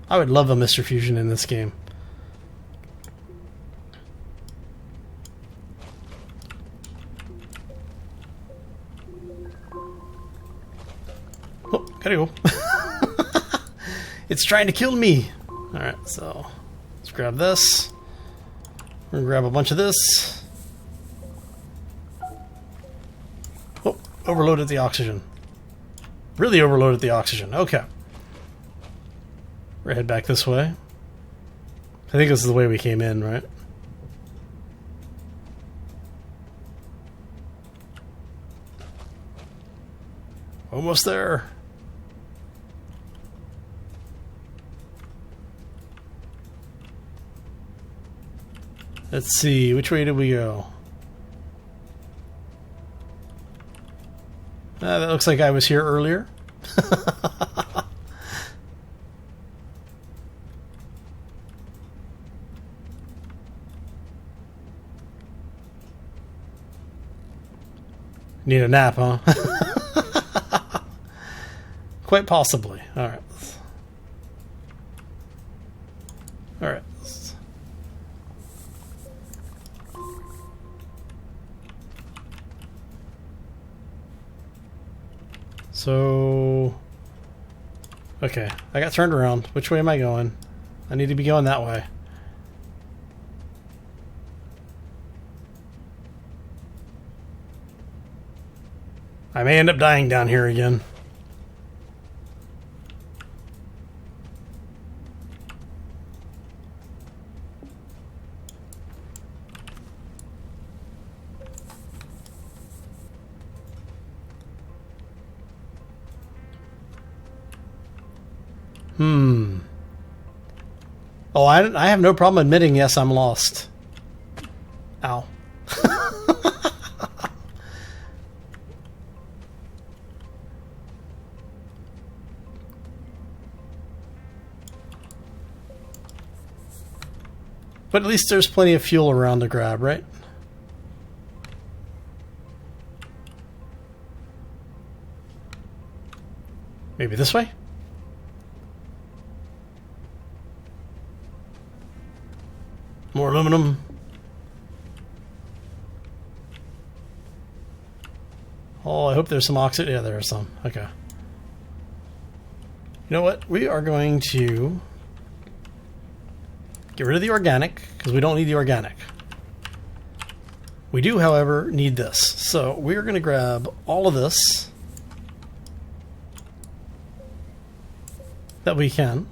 I would love a Mr. Fusion in this game. Oh, gotta go. It's trying to kill me. Alright, so let's grab this. We're gonna grab a bunch of this. Oh, overloaded the oxygen. Really overloaded the oxygen. Okay. We're head back this way. I think this is the way we came in, right? Almost there. Let's see, which way did we go? That looks like I was here earlier. Need a nap, huh? Quite possibly. Alright. Alright. So... okay, I got turned around. Which way am I going? I need to be going that way. I may end up dying down here again. Oh, I have no problem admitting, yes, I'm lost. Ow. But at least there's plenty of fuel around to grab, right? Maybe this way? More aluminum. Oh, I hope there's some oxygen. Yeah, there are some. Okay. You know what? We are going to get rid of the organic, because we don't need the organic. We do, however, need this. So we're going to grab all of this. that we can.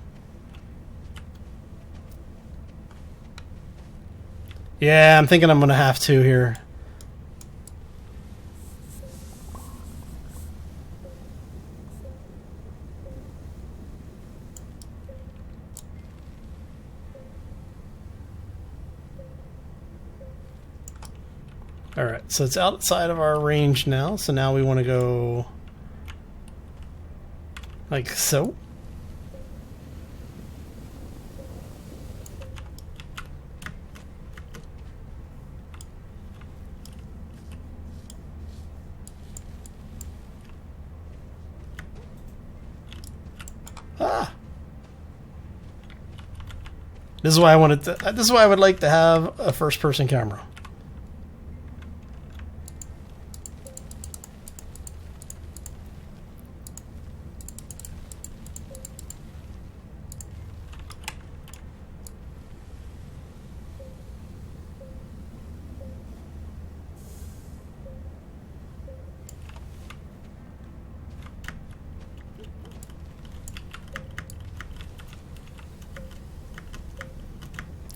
Yeah, I'm thinking I'm going to have to here. Alright, so it's outside of our range now, so now we want to go like so. Ah! This is why I wanted to, this is why I would like to have a first-person camera.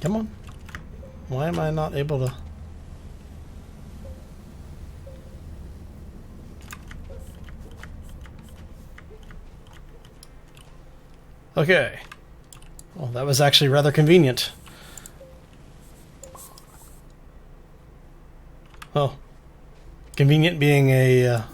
Come on. Why am I not able to? Okay. Well, that was actually rather convenient. Well, convenient being a...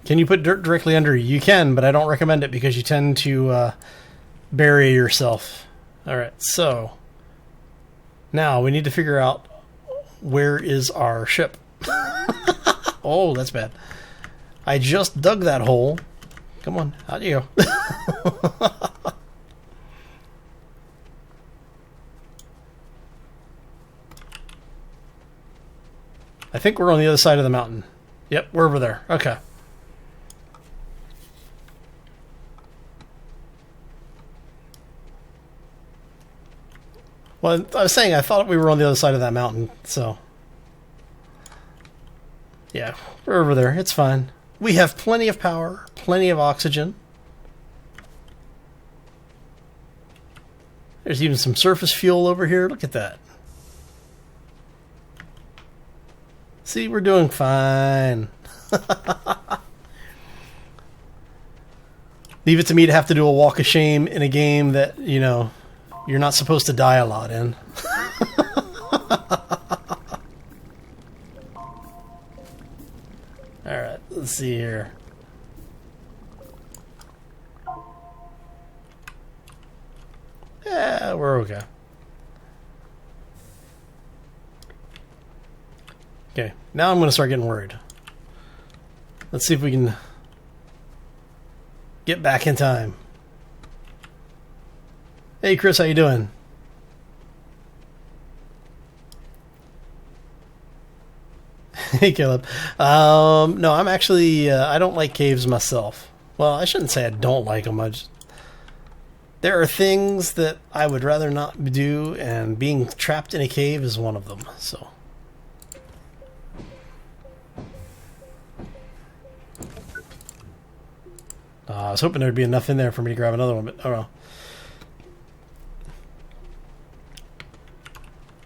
Can you put dirt directly under? You can, but I don't recommend it because you tend to bury yourself. Alright, so now we need to figure out where is our ship. Oh, that's bad. I just dug that hole. Come on, out you go. I think we're on the other side of the mountain. Yep, we're over there. Okay. Well, I was saying I thought we were on the other side of that mountain, so... Yeah, we're over there. It's fine. We have plenty of power, plenty of oxygen. There's even some surface fuel over here. Look at that. See, we're doing fine. Leave it to me to have to do a walk of shame in a game that, you know... You're not supposed to die a lot in. Alright, let's see here. Yeah, we're okay. Okay, now I'm going to start getting worried. Let's see if we can get back in time. Hey Chris, how you doing? Hey Caleb. No, I'm actually, I don't like caves myself. Well, I shouldn't say I don't like them. There are things that I would rather not do, and being trapped in a cave is one of them, so. I was hoping there'd be enough in there for me to grab another one, but oh well.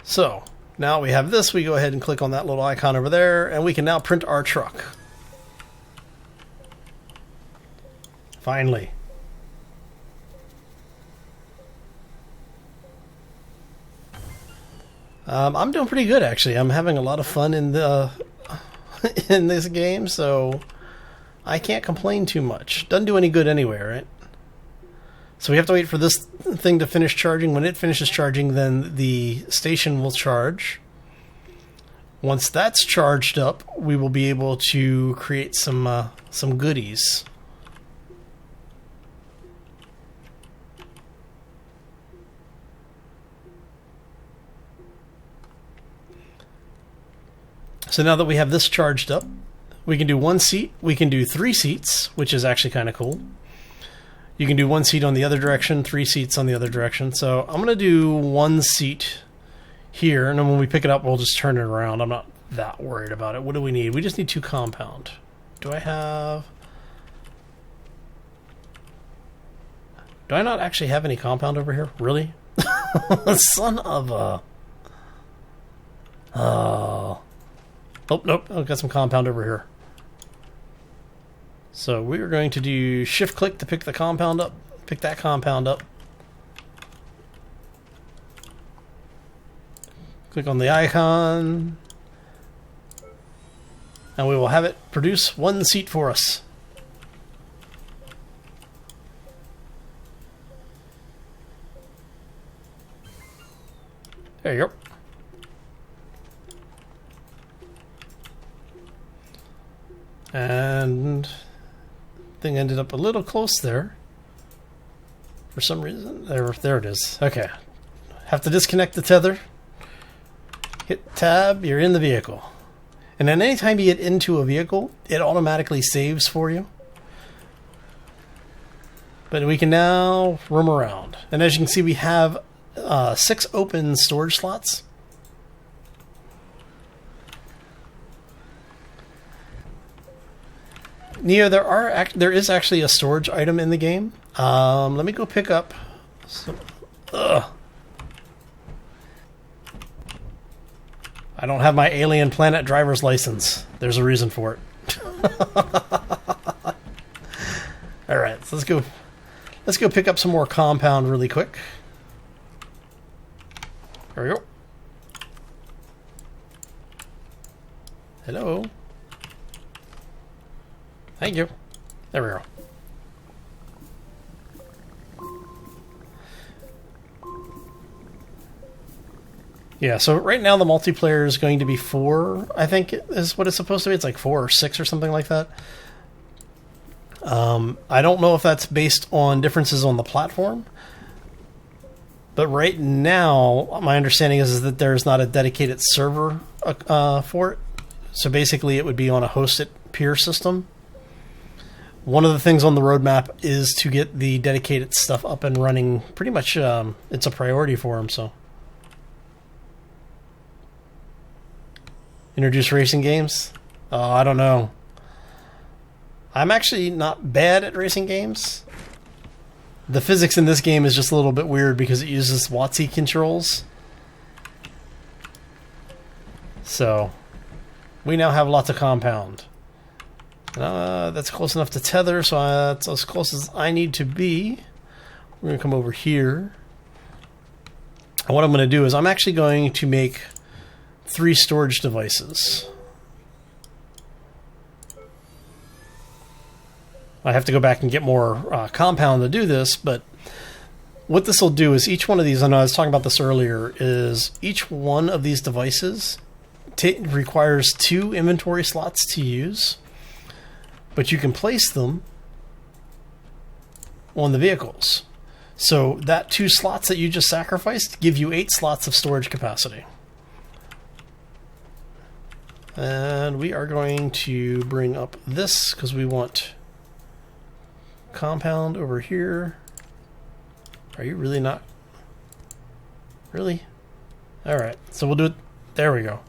So, now we have this, we go ahead and click on that little icon over there, and we can now print our truck. Finally. I'm doing pretty good, actually. I'm having a lot of fun in the in this game, so I can't complain too much. Doesn't do any good anyway, right? So we have to wait for this thing to finish charging. When it finishes charging, then the station will charge. Once that's charged up, we will be able to create some goodies. So now that we have this charged up, we can do 1 seat, we can do 3 seats, which is actually kind of cool. You can do 1 seat on the other direction, 3 seats on the other direction. So I'm going to do 1 seat here, and then when we pick it up, we'll just turn it around. I'm not that worried about it. What do we need? We just need 2 compound. Do I not actually have any compound over here? Really? Son of a... Oh, nope. I've got some compound over here. So we are going to do shift-click to pick the compound up. Pick that compound up. Click on the icon. And we will have it produce 1 seat for us. There you go. And thing ended up a little close there. For some reason. There it is. Okay. Have to disconnect the tether. Hit tab, you're in the vehicle. And then anytime you get into a vehicle, it automatically saves for you. But we can now roam around. And as you can see, we have 6 open storage slots. Neo, there is actually a storage item in the game. Let me go pick up some... I don't have my alien planet driver's license. There's a reason for it. Alright, so let's go pick up some more compound really quick. There we go. Hello. Thank you. There we go. Yeah, so right now the multiplayer is going to be 4, I think is what it's supposed to be. It's like 4 or 6 or something like that. I don't know if that's based on differences on the platform. But right now, my understanding is that there's not a dedicated server for it. So basically it would be on a hosted peer system. One of the things on the roadmap is to get the dedicated stuff up and running. Pretty much it's a priority for them, so... Introduce racing games? Oh, I don't know. I'm actually not bad at racing games. The physics in this game is just a little bit weird because it uses WotC controls. So, we now have lots of compound. That's close enough to tether, so that's as close as I need to be. We're going to come over here. And what I'm going to do is I'm actually going to make 3 storage devices. I have to go back and get more compound to do this, but what this will do is each one of these, I know I was talking about this earlier, is each one of these devices requires 2 inventory slots to use, but you can place them on the vehicles. So that 2 slots that you just sacrificed give you 8 slots of storage capacity. And we are going to bring up this because we want compound over here. Are you really not? Really? Alright, so we'll do it. There we go.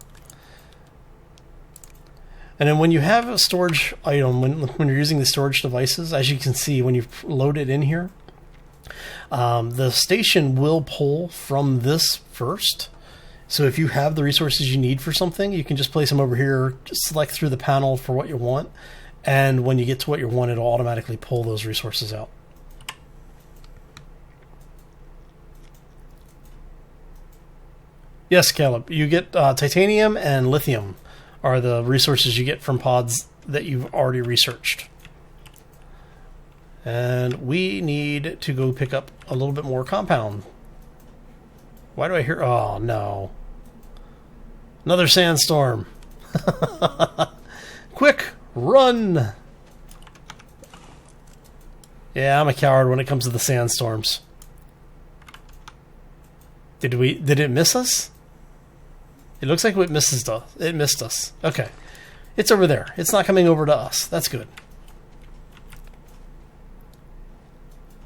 And then when you have a storage item, when you're using the storage devices, as you can see, when you load it in here, the station will pull from this first. So if you have the resources you need for something, you can just place them over here, just select through the panel for what you want, and when you get to what you want, it'll automatically pull those resources out. Yes, Caleb, you get titanium and lithium are the resources you get from pods that you've already researched. And we need to go pick up a little bit more compound. Why do I hear... Oh, no. Another sandstorm. Quick, run! Yeah, I'm a coward when it comes to the sandstorms. Did it miss us? It looks like it missed us. Okay. It's over there. It's not coming over to us. That's good.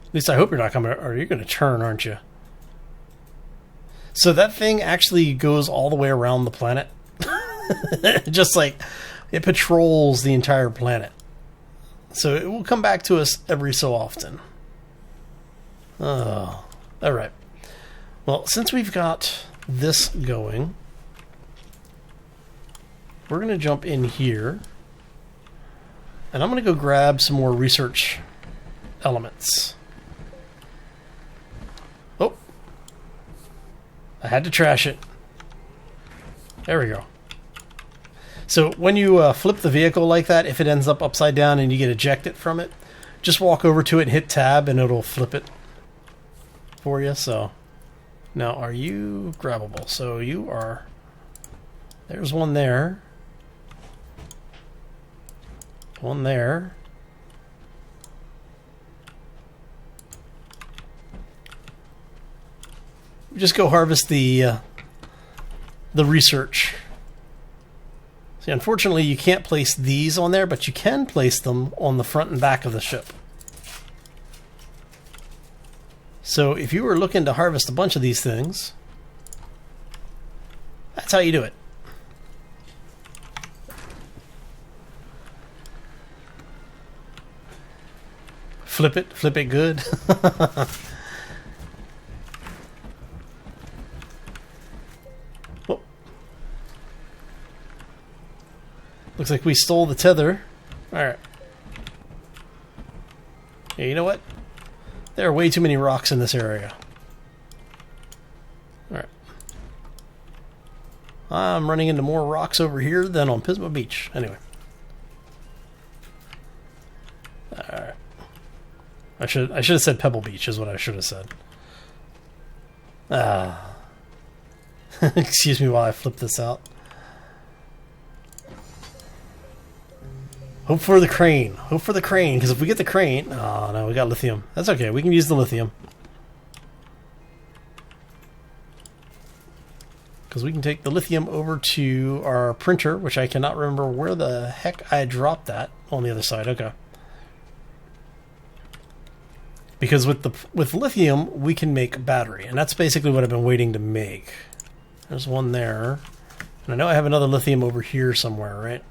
At least I hope you're not coming... Or you're going to turn, aren't you? So that thing actually goes all the way around the planet. Just like it patrols the entire planet. So it will come back to us every so often. Oh, alright. Well, since we've got this going, we're going to jump in here. And I'm going to go grab some more research elements. Oh. I had to trash it. There we go. So when you flip the vehicle like that, if it ends up upside down and you get ejected from it, just walk over to it, hit tab, and it'll flip it for you. So now, are you grabbable? So you are. There's one there. One there. Just go harvest the research. See, unfortunately, you can't place these on there, but you can place them on the front and back of the ship. So if you were looking to harvest a bunch of these things, that's how you do it. Flip it good. Looks like we stole the tether. Alright. Yeah, you know what? There are way too many rocks in this area. Alright. I'm running into more rocks over here than on Pismo Beach. Anyway. Alright. I should have said Pebble Beach is what I should have said. Excuse me while I flip this out. Hope for the crane. Hope for the crane, because if we get the crane... Oh, no, we got lithium. That's okay. We can use the lithium. Because we can take the lithium over to our printer, which I cannot remember where the heck I dropped that on the other side. Okay. Because with lithium, we can make battery, and that's basically what I've been waiting to make. There's one there. And I know I have another lithium over here somewhere, right?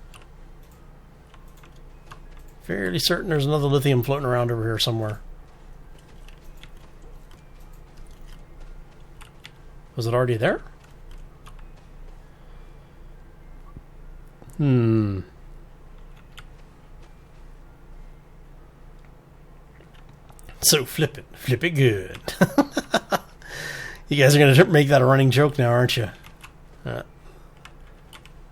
Fairly certain there's another lithium floating around over here somewhere. Was it already there? So flip it good. You guys are going to make that a running joke now, aren't you?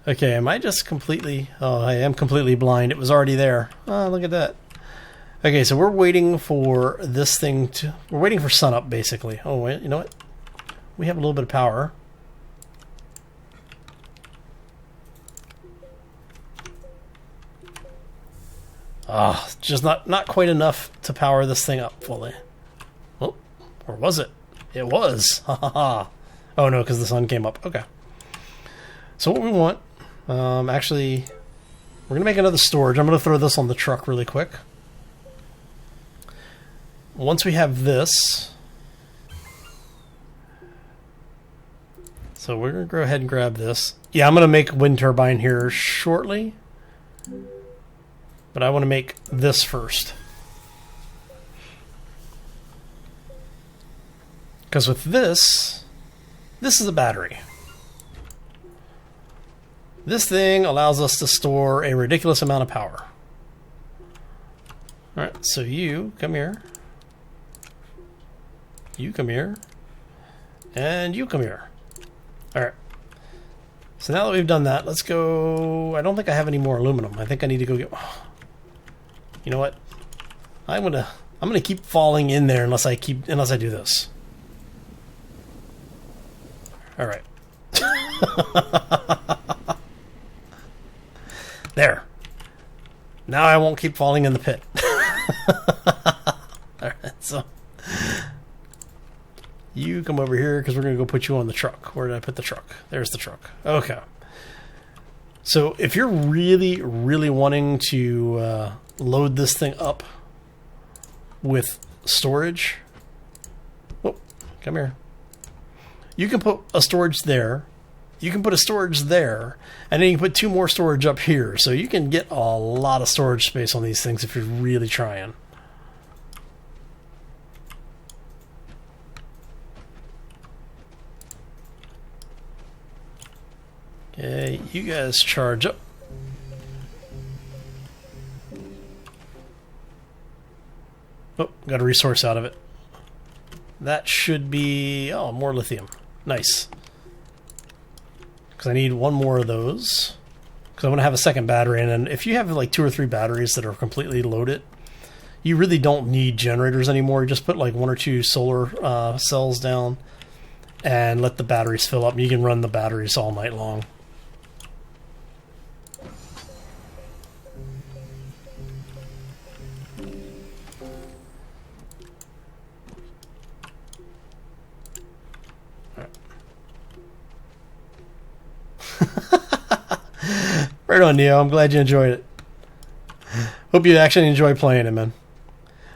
Okay, am I just completely... Oh, I am completely blind. It was already there. Oh, look at that. Okay, so we're waiting for this thing to... We're waiting for sunup, basically. Oh, wait, you know what? We have a little bit of power. Ah, just not quite enough to power this thing up fully. Oh, or was it? It was. Ha ha ha. Oh, no, because the sun came up. Okay. So what we want... actually, we're going to make another storage. I'm going to throw this on the truck really quick. Once we have this... So we're going to go ahead and grab this. Yeah, I'm going to make a wind turbine here shortly. But I want to make this first. Because with this is a battery. This thing allows us to store a ridiculous amount of power. Alright, so you come here. You come here. And you come here. Alright. So now that we've done that, let's go... I don't think I have any more aluminum. I think I need to go get... You know what? I'm gonna keep falling in there unless I do this. Alright. There. Now I won't keep falling in the pit. Alright, so you come over here because we're going to go put you on the truck. Where did I put the truck? There's the truck. Okay. So if you're really, really wanting to load this thing up with storage... Oh, come here. you can put a storage there, you can put a storage there, and then you can put 2 more storage up here. So you can get a lot of storage space on these things if you're really trying. Okay, you guys charge up. Oh, got a resource out of it. That should be... oh, more lithium. Nice. Because I need 1 more of those. Because I want to have a second battery. And if you have like 2 or 3 batteries that are completely loaded, you really don't need generators anymore. You just put like 1 or 2 solar cells down and let the batteries fill up. You can run the batteries all night long. Right on, Neo. I'm glad you enjoyed it. Hope you actually enjoy playing it, man.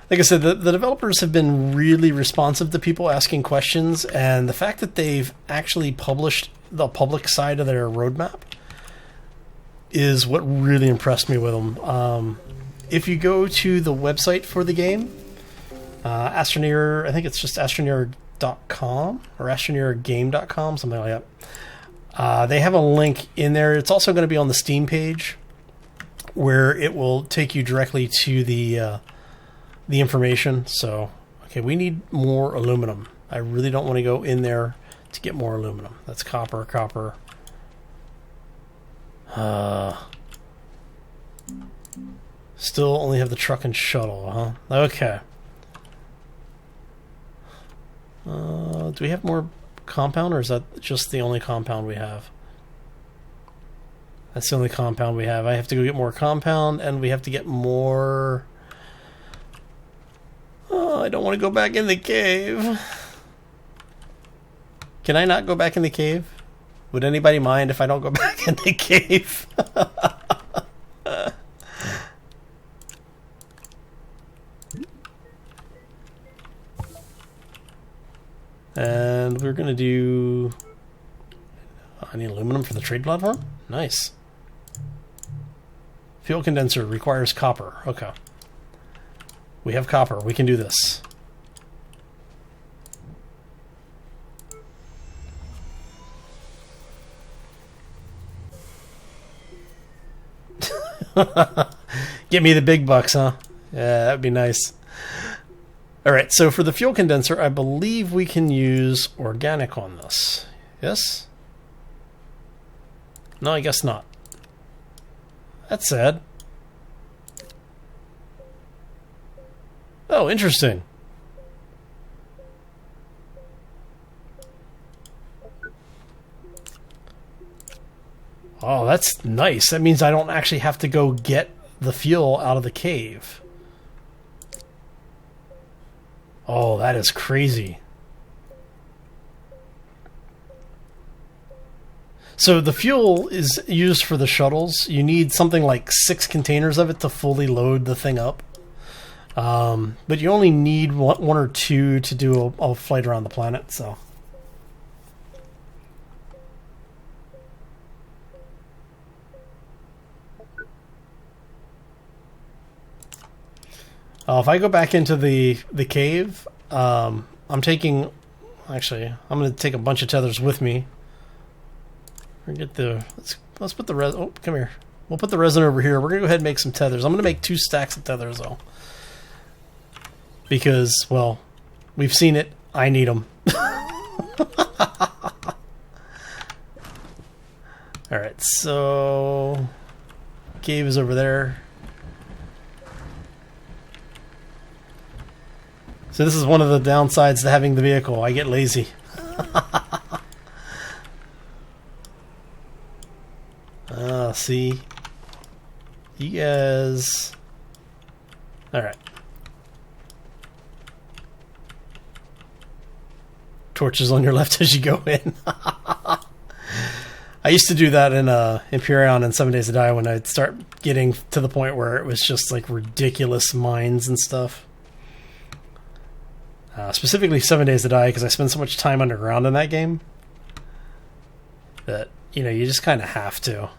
Like I said, the developers have been really responsive to people asking questions, and the fact that they've actually published the public side of their roadmap is what really impressed me with them. If you go to the website for the game, Astroneer, I think it's just astroneer.com or astroneergame.com, something like that. They have a link in there. It's also going to be on the Steam page, where it will take you directly to the information. So, okay, we need more aluminum. I really don't want to go in there to get more aluminum. That's copper, copper. Still only have the truck and shuttle, huh? Okay. Do we have more compound, or is that just the only compound we have? That's the only compound we have. I have to go get more compound, and we have to get more... oh, I don't want to go back in the cave. Can I not go back in the cave? Would anybody mind if I don't go back in the cave? And we're going to do... I need aluminum for the trade platform? Nice. Fuel condenser requires copper. Okay. We have copper. We can do this. Get me the big bucks, huh? Yeah, that'd be nice. Alright, so for the fuel condenser, I believe we can use organic on this. Yes? No, I guess not. That's sad. Oh, interesting. Oh, that's nice. That means I don't actually have to go get the fuel out of the cave. Oh, that is crazy. So the fuel is used for the shuttles. You need something like 6 containers of it to fully load the thing up. But you only need 1 or 2 to do a flight around the planet, so... if I go back into the cave, I'm taking... actually, I'm going to take a bunch of tethers with me. Get the... let's put the resin... oh, come here. We'll put the resin over here. We're going to go ahead and make some tethers. I'm going to make 2 stacks of tethers, though. Because, well, we've seen it. I need them. Alright, so... cave is over there. So this is one of the downsides to having the vehicle. I get lazy. See? You guys... alright. Torches on your left as you go in. I used to do that in Empyrean and 7 Days to Die when I'd start getting to the point where it was just like ridiculous mines and stuff. Specifically 7 Days to Die, because I spend so much time underground in that game. that, you know, you just kind of have to. All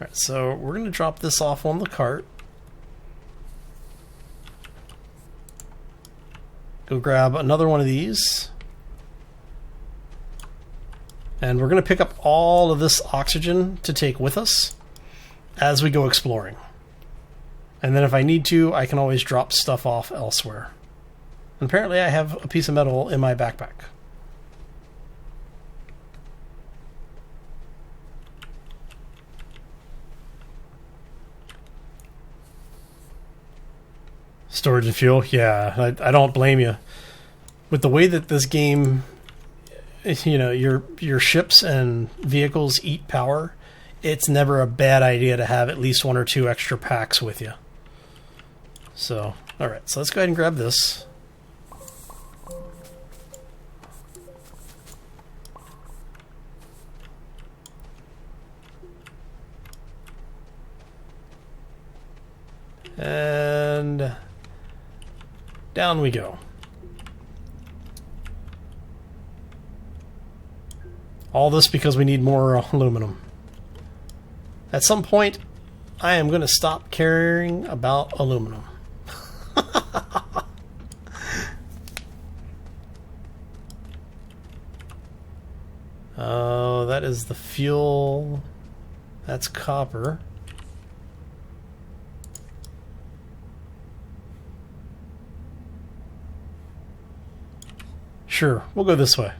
right, so we're going to drop this off on the cart. Go grab another one of these. And we're going to pick up all of this oxygen to take with us as we go exploring. And then if I need to, I can always drop stuff off elsewhere. And apparently I have a piece of metal in my backpack. Storage and fuel? Yeah, I don't blame you. With the way that this game, you know, your ships and vehicles eat power, it's never a bad idea to have at least 1 or 2 extra packs with you. So, alright, so let's go ahead and grab this. And down we go. All this because we need more aluminum. At some point, I am going to stop caring about aluminum. Oh, that is the fuel. That's copper. Sure, we'll go this way.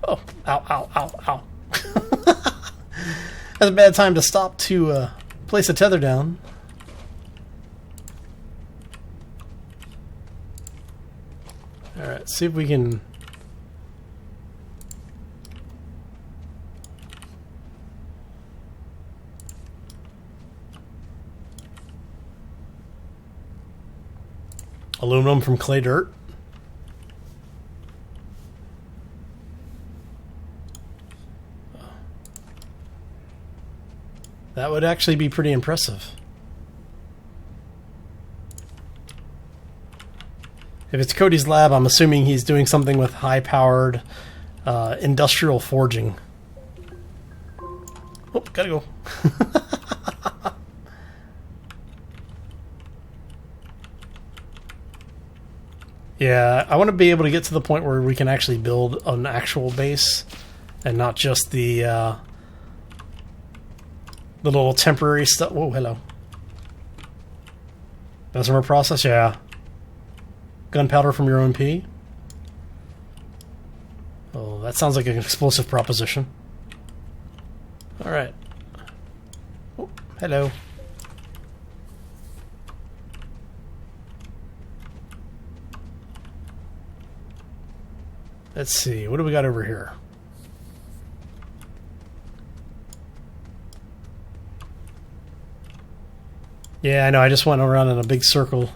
Oh, ow, ow, ow, ow. That's a bad time to stop to place a tether down. Alright, see if we can... Aluminum from clay dirt. That would actually be pretty impressive. If it's Cody's lab, I'm assuming he's doing something with high-powered industrial forging. Oh, gotta go. Yeah, I want to be able to get to the point where we can actually build an actual base and not just the little temporary stuff. Whoa, hello. Bessemer process, yeah. Gunpowder from your own pea. Oh, that sounds like an explosive proposition. Alright. Oh, hello. Let's see, what do we got over here? Yeah, I know, I just went around in a big circle.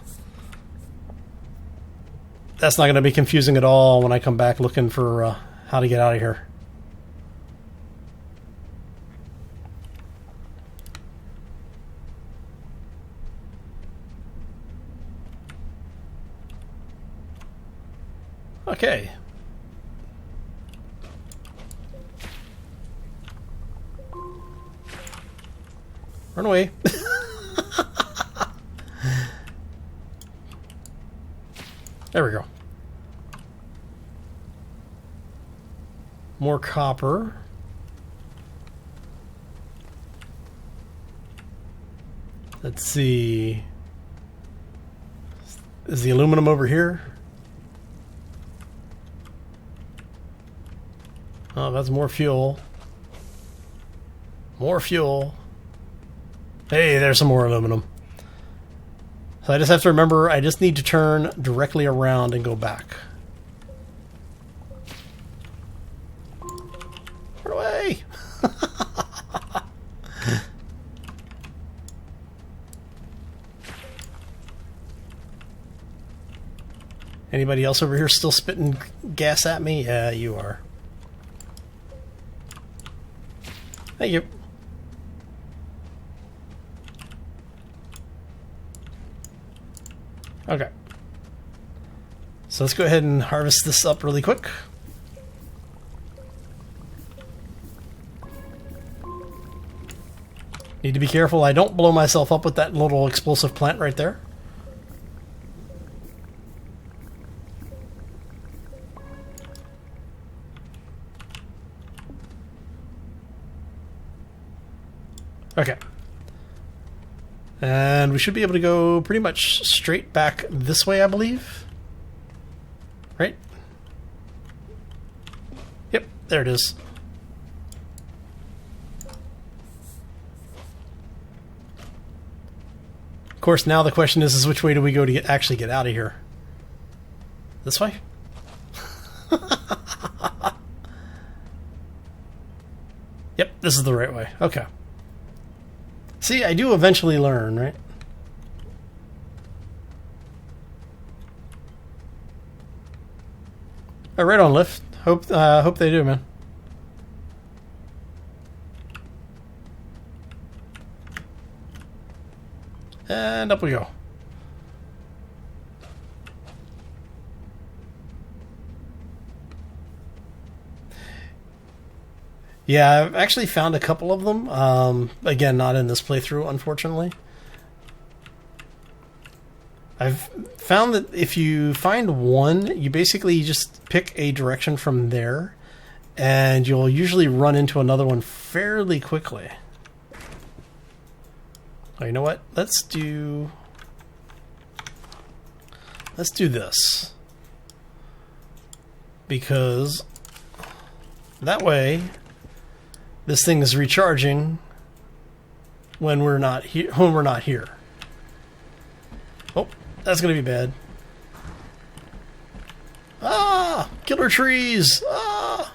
That's not going to be confusing at all when I come back looking for how to get out of here. Okay. Run away. There we go. More copper. Let's see. Is the aluminum over here? Oh, that's more fuel. More fuel. Hey, there's some more aluminum. So I just have to remember, I just need to turn directly around and go back. Run away! Anybody else over here still spitting gas at me? Yeah, you are. Thank you. Okay. So let's go ahead and harvest this up really quick. Need to be careful I don't blow myself up with that little explosive plant right there. Okay. And we should be able to go pretty much straight back this way, I believe. Right? Yep, there it is. Of course, now the question is which way do we go to actually get out of here? This way? Yep, this is the right way. Okay. See, I do eventually learn, right? Right on, Lift. Hope they do, man. And up we go. Yeah, I've actually found a couple of them. Again, not in this playthrough, unfortunately. I've found that if you find one, you basically just pick a direction from there, and you'll usually run into another one fairly quickly. Oh, you know what? Let's do this. Because that way this thing is recharging when we're not here. Oh, that's gonna be bad. Ah! Killer trees! Ah!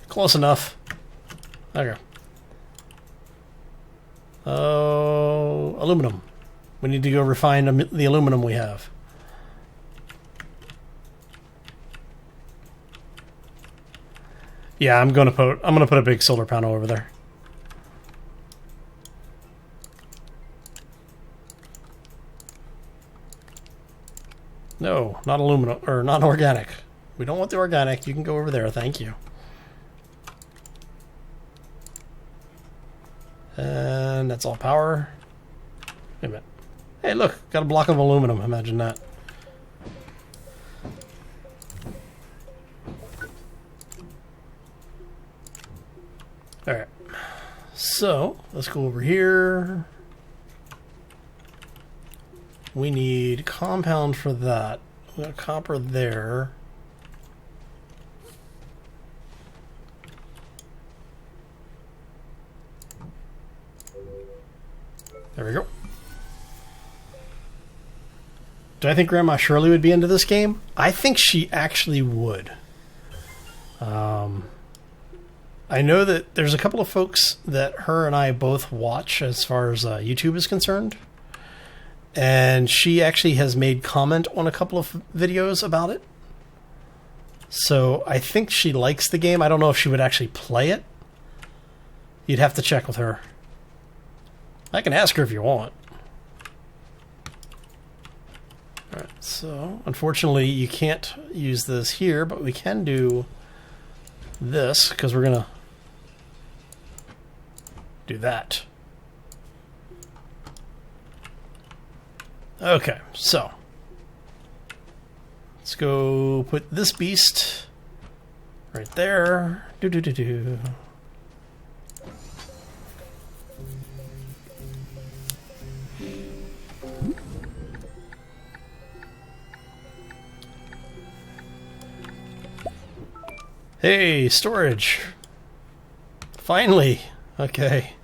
Close enough. Okay. Oh, aluminum. We need to go refine the aluminum we have. Yeah, I'm gonna put a big solar panel over there. No, not aluminum or not organic. We don't want the organic. You can go over there. Thank you. And that's all power. Wait a minute. Hey, look, got a block of aluminum. Imagine that. Alright. So, let's go over here. We need compound for that. We got copper there. There we go. Do I think Grandma Shirley would be into this game? I think she actually would. I know that there's a couple of folks that her and I both watch as far as YouTube is concerned. And she actually has made comment on a couple of videos about it. So I think she likes the game. I don't know if she would actually play it. You'd have to check with her. I can ask her if you want. Alright, so unfortunately you can't use this here, but we can do this because we're gonna do that. Okay, so let's go put this beast right there. Do. Hey, storage. Finally. Okay.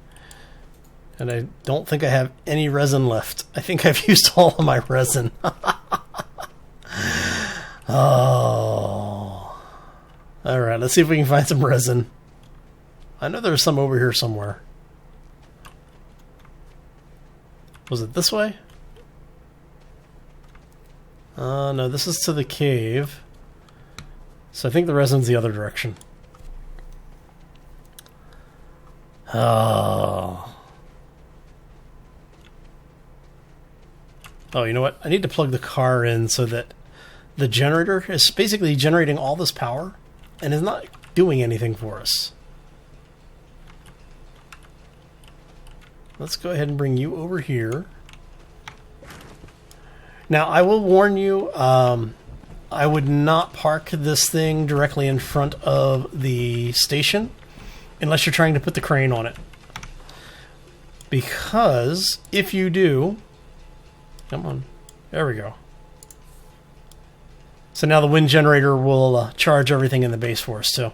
And I don't think I have any resin left. I think I've used all of my resin. Oh. Alright, let's see if we can find some resin. I know there's some over here somewhere. Was it this way? No, this is to the cave. So I think the resin's the other direction. Oh. Oh, you know what? I need to plug the car in so that the generator is basically generating all this power and is not doing anything for us. Let's go ahead and bring you over here. Now, I will warn you, I would not park this thing directly in front of the station unless you're trying to put the crane on it. Because if you do... Come on. There we go. So now the wind generator will charge everything in the base for us too.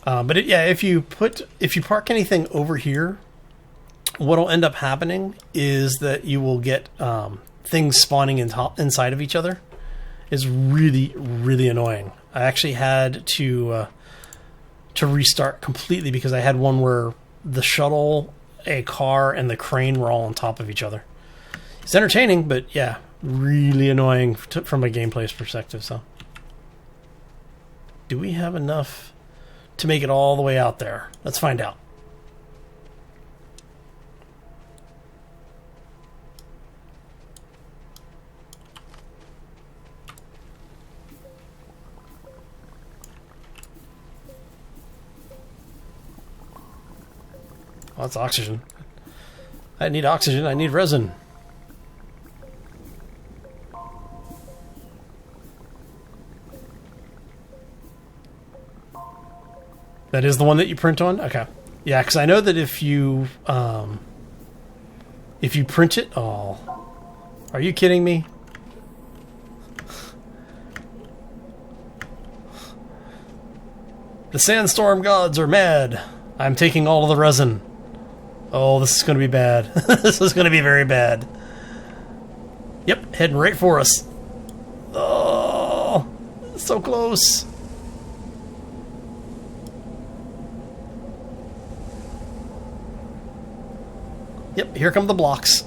But yeah, if you park anything over here, what'll end up happening is that you will get things spawning inside of each other. It's really, really annoying. I actually had to restart completely because I had one where the shuttle, a car, and the crane were all on top of each other. It's entertaining, but yeah, really annoying from a gameplay perspective. So, do we have enough to make it all the way out there? Let's find out. Oh, that's oxygen. I need oxygen. I need resin. That is the one that you print on? Okay. Yeah, because I know that if you print it... Oh. Are you kidding me? The sandstorm gods are mad. I'm taking all of the resin. Oh, this is going to be bad. This is going to be very bad. Yep, heading right for us. Oh, so close. Yep, here come the blocks.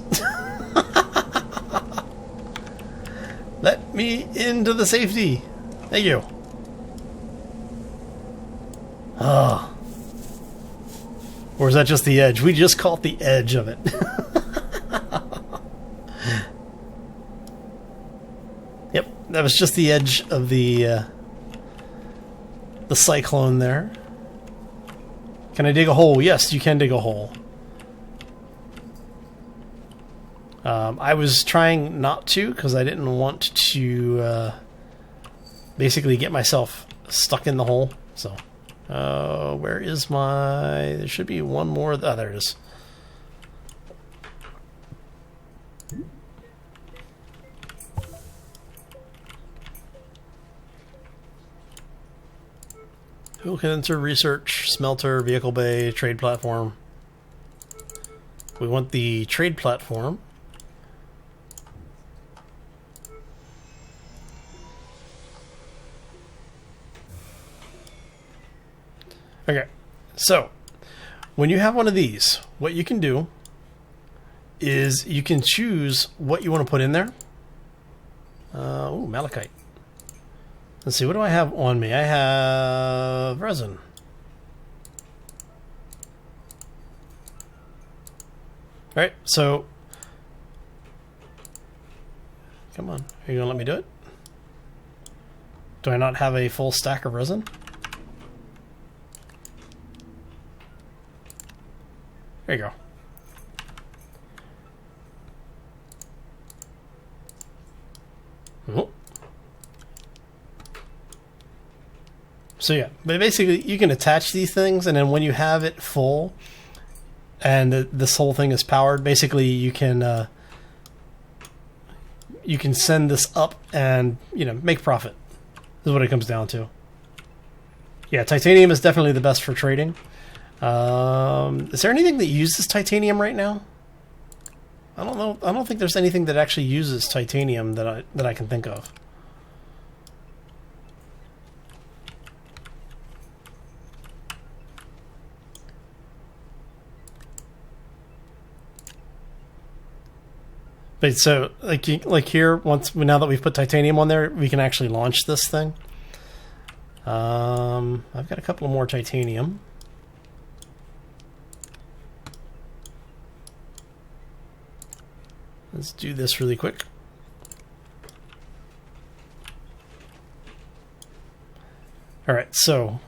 Let me into the safety. Thank you. Ah. Or is that just the edge? We just caught the edge of it. Yep, that was just the edge of the cyclone there. Can I dig a hole? Yes, you can dig a hole. I was trying not to because I didn't want to basically get myself stuck in the hole. So, where is my... There should be one more... Oh, there it is. Fuel condenser, research, smelter, vehicle bay, trade platform. We want the trade platform. Okay, so when you have one of these, what you can do is you can choose what you want to put in there. Oh, malachite. Let's see, what do I have on me? I have resin. Alright, so... Come on, are you going to let me do it? Do I not have a full stack of resin? There you go. Oh. So yeah, but basically you can attach these things, and then when you have it full and this whole thing is powered, basically you can send this up and, you know, make profit. This is what it comes down to. Yeah, titanium is definitely the best for trading. Is there anything that uses titanium right now? I don't know. I don't think there's anything that actually uses titanium that I can think of. But so like here, now that we've put titanium on there, we can actually launch this thing. I've got a couple more titanium. Let's do this really quick. All right, so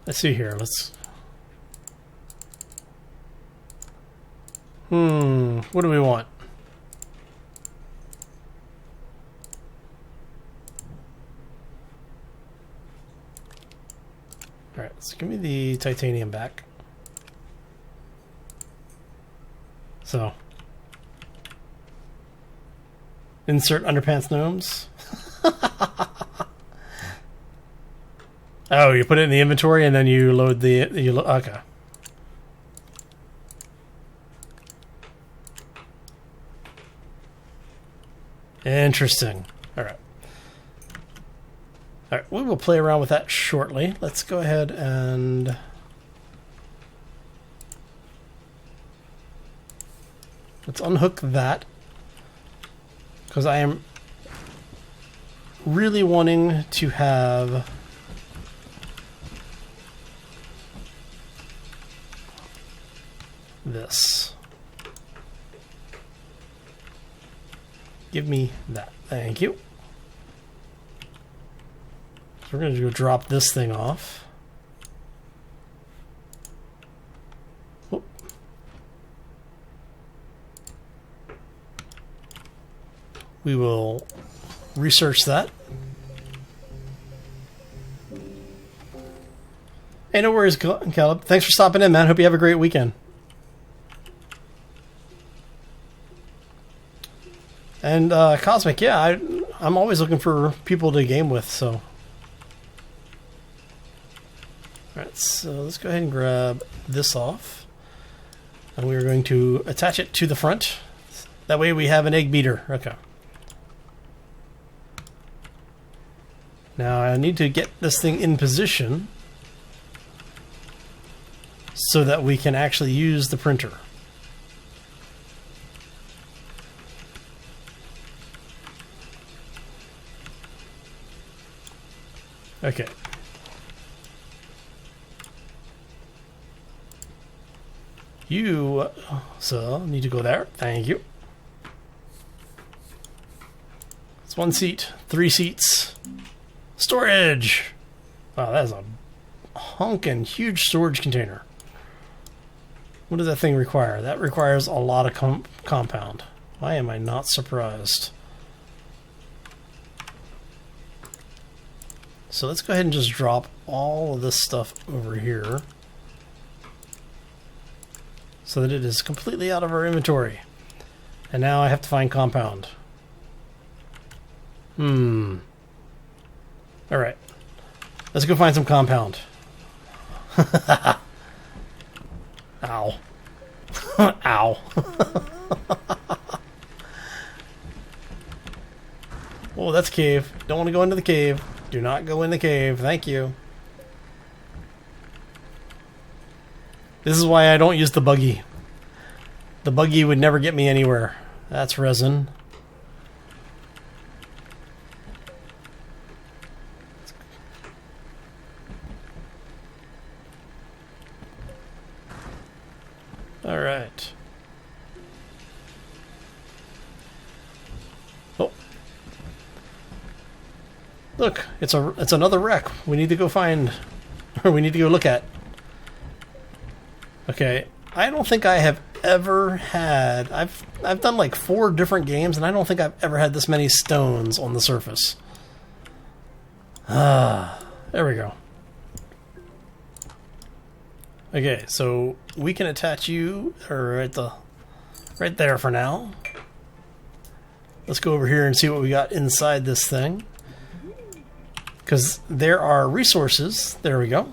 let's see here. What do we want? All right, so give me the titanium back. So, insert underpants gnomes. Oh, you put it in the inventory and then you load the okay. Interesting. All right. All right, we will play around with that shortly. Let's go ahead and let's unhook that, because I am really wanting to have this. Give me that. Thank you. So we're going to go drop this thing off. Whoop. We will research that. Hey, no worries, Caleb. Thanks for stopping in, man. Hope you have a great weekend. And Cosmic, yeah, I'm always looking for people to game with, so. Alright, so let's go ahead and grab this off. And we're going to attach it to the front. That way we have an egg beater. Okay. Now I need to get this thing in position so that we can actually use the printer. Okay. You, so, need to go there. Thank you. It's 1 seat, 3 seats. Storage! Wow, that is a honkin' huge storage container. What does that thing require? That requires a lot of compound. Why am I not surprised? So let's go ahead and just drop all of this stuff over here so that it is completely out of our inventory. And now I have to find compound. Alright. Let's go find some compound. Ow. Ow. Oh, that's a cave. Don't want to go into the cave. Do not go in the cave. Thank you. This is why I don't use the buggy. The buggy would never get me anywhere. That's resin. All right. Oh. Look, it's another wreck. We need to go find, or we need to go look at. Okay, I don't think I have ever had. I've done like 4 different games, and I don't think I've ever had this many stones on the surface. There we go. Okay, so we can attach you right there for now. Let's go over here and see what we got inside this thing. Because there are resources, there we go,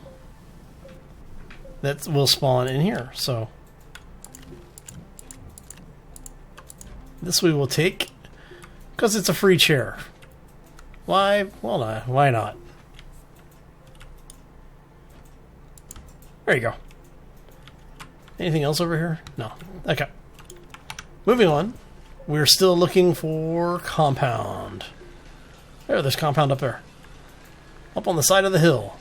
that will spawn in here. So this we will take because it's a free chair. Why? Well, why not? There you go. Anything else over here? No. Okay. Moving on. We're still looking for compound. There's compound up there. Up on the side of the hill.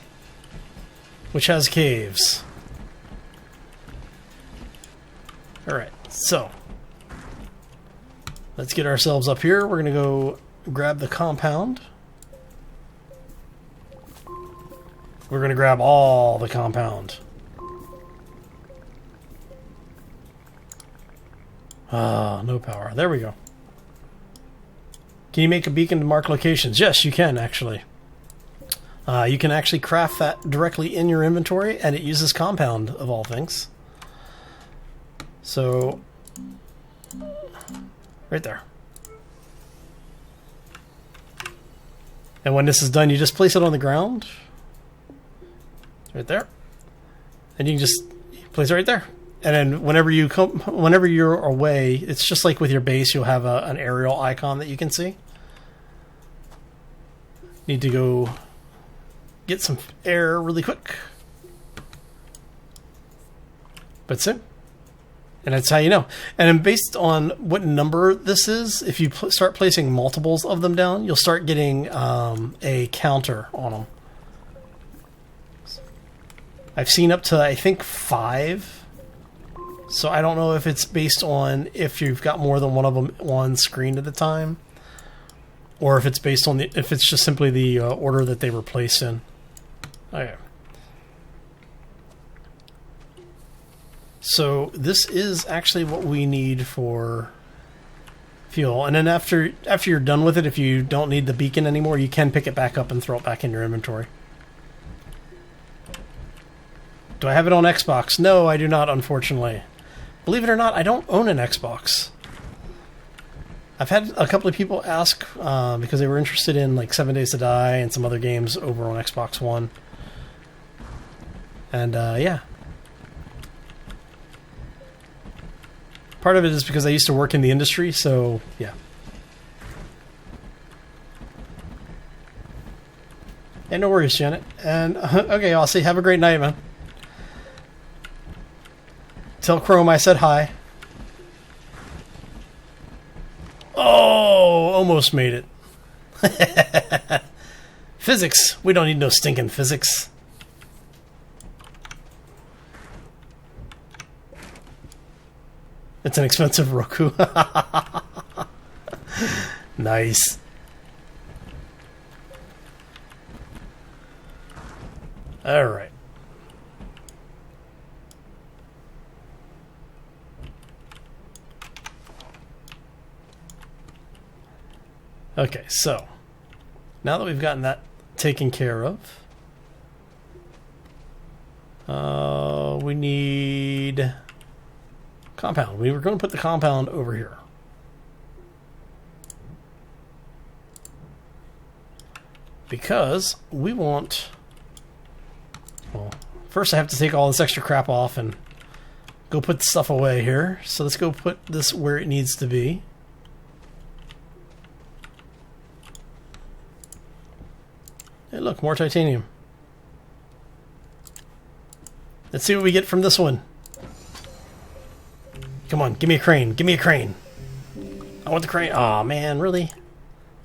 Which has caves. Alright, so. Let's get ourselves up here. We're going to go grab the compound. We're going to grab all the compound. Ah, no power. There we go. Can you make a beacon to mark locations? Yes, you can, actually. You can actually craft that directly in your inventory, and it uses compound, of all things. So, right there. And when this is done, you just place it on the ground. Right there. And you can just place it right there. And then whenever you're away, it's just like with your base, you'll have an aerial icon that you can see. Need to go get some air really quick. But so, and that's how you know. And then based on what number this is, if you start placing multiples of them down, you'll start getting a counter on them. I've seen up to, I think, 5. So I don't know if it's based on if you've got more than one of them on screen at the time, or if it's based on if it's just simply the order that they were placed in. Okay. So this is actually what we need for fuel, and then after you're done with it, if you don't need the beacon anymore, you can pick it back up and throw it back in your inventory. Do I have it on Xbox? No, I do not, unfortunately. Believe it or not, I don't own an Xbox. I've had a couple of people ask because they were interested in like 7 Days to Die and some other games over on Xbox One. And yeah. Part of it is because I used to work in the industry, so yeah. Yeah, no worries, Janet. And okay, I'll say have a great night, man. Tell Chrome I said hi. Oh, almost made it. Physics. We don't need no stinking physics. It's an expensive Roku. Nice. All right. Okay, so now that we've gotten that taken care of, we need compound. We were going to put the compound over here. Because we want... Well, first I have to take all this extra crap off and go put the stuff away here. So let's go put this where it needs to be. Hey, look, more titanium. Let's see what we get from this one. Come on, give me a crane. Give me a crane. I want the crane. Aw, man, really?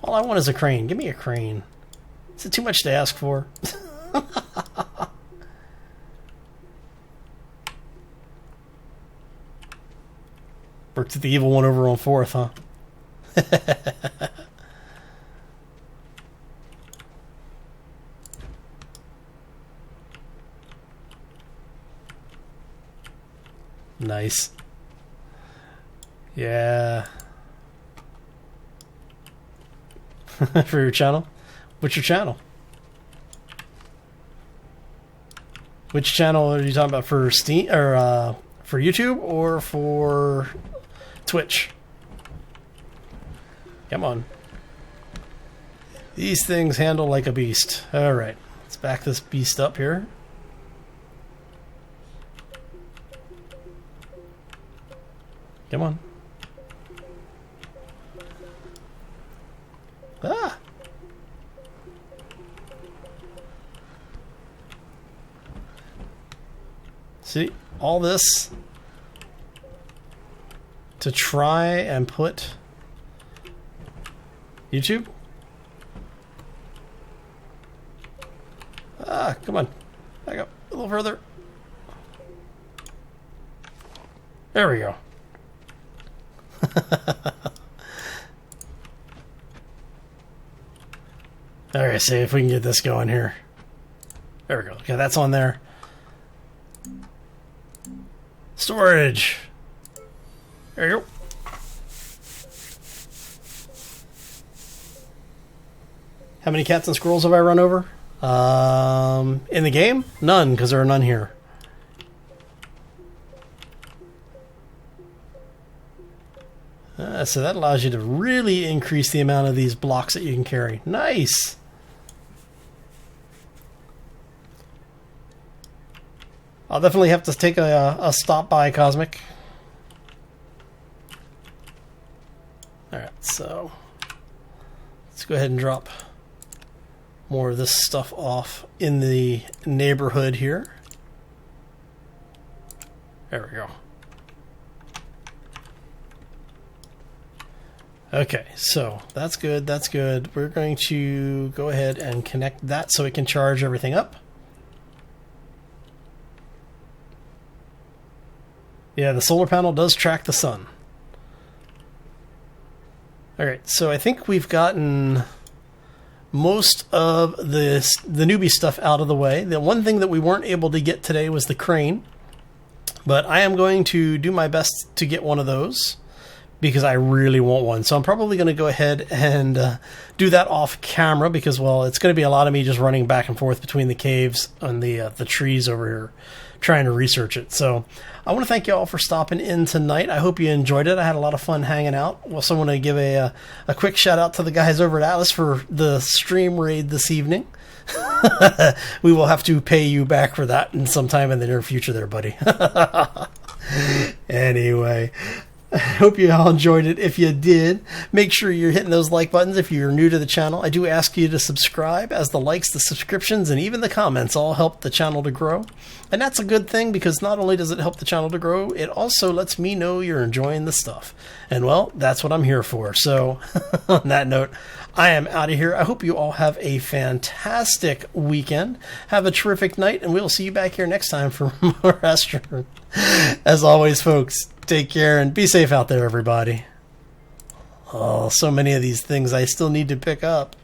All I want is a crane. Give me a crane. Is it too much to ask for? Worked at the evil one over on 4th, huh? Nice. Yeah. For your channel? What's your channel? Which channel are you talking about? For Steam or for YouTube or for Twitch? Come on. These things handle like a beast. Alright. Let's back this beast up here. Come on. Ah! See? All this to try and put YouTube. Ah, come on. Back up a little further. There we go. Alright, see if we can get this going here. There we go. Okay, that's on there. Storage. There you go. How many cats and squirrels have I run over? In the game? None, because there are none here. So that allows you to really increase the amount of these blocks that you can carry. Nice! I'll definitely have to take a stop by, Cosmic. Alright, so let's go ahead and drop more of this stuff off in the neighborhood here. There we go. Okay, so that's good, that's good. We're going to go ahead and connect that so it can charge everything up. Yeah, the solar panel does track the sun. Alright, so I think we've gotten most of the newbie stuff out of the way. The one thing that we weren't able to get today was the crane. But I am going to do my best to get one of those, because I really want one. So I'm probably going to go ahead and do that off camera, because, well, it's going to be a lot of me just running back and forth between the caves and the trees over here trying to research it. So I want to thank you all for stopping in tonight. I hope you enjoyed it. I had a lot of fun hanging out. Also want to give a quick shout out to the guys over at Atlas for the stream raid this evening. We will have to pay you back for that in sometime in the near future there, buddy. Anyway, I hope you all enjoyed it. If you did, make sure you're hitting those like buttons. If you're new to the channel, I do ask you to subscribe, as the likes, the subscriptions, and even the comments all help the channel to grow. And that's a good thing, because not only does it help the channel to grow, it also lets me know you're enjoying the stuff. And, well, that's what I'm here for. So, on that note, I am out of here. I hope you all have a fantastic weekend. Have a terrific night, and we'll see you back here next time for more Astroneer. As always, folks, take care and be safe out there, everybody. Oh, so many of these things I still need to pick up.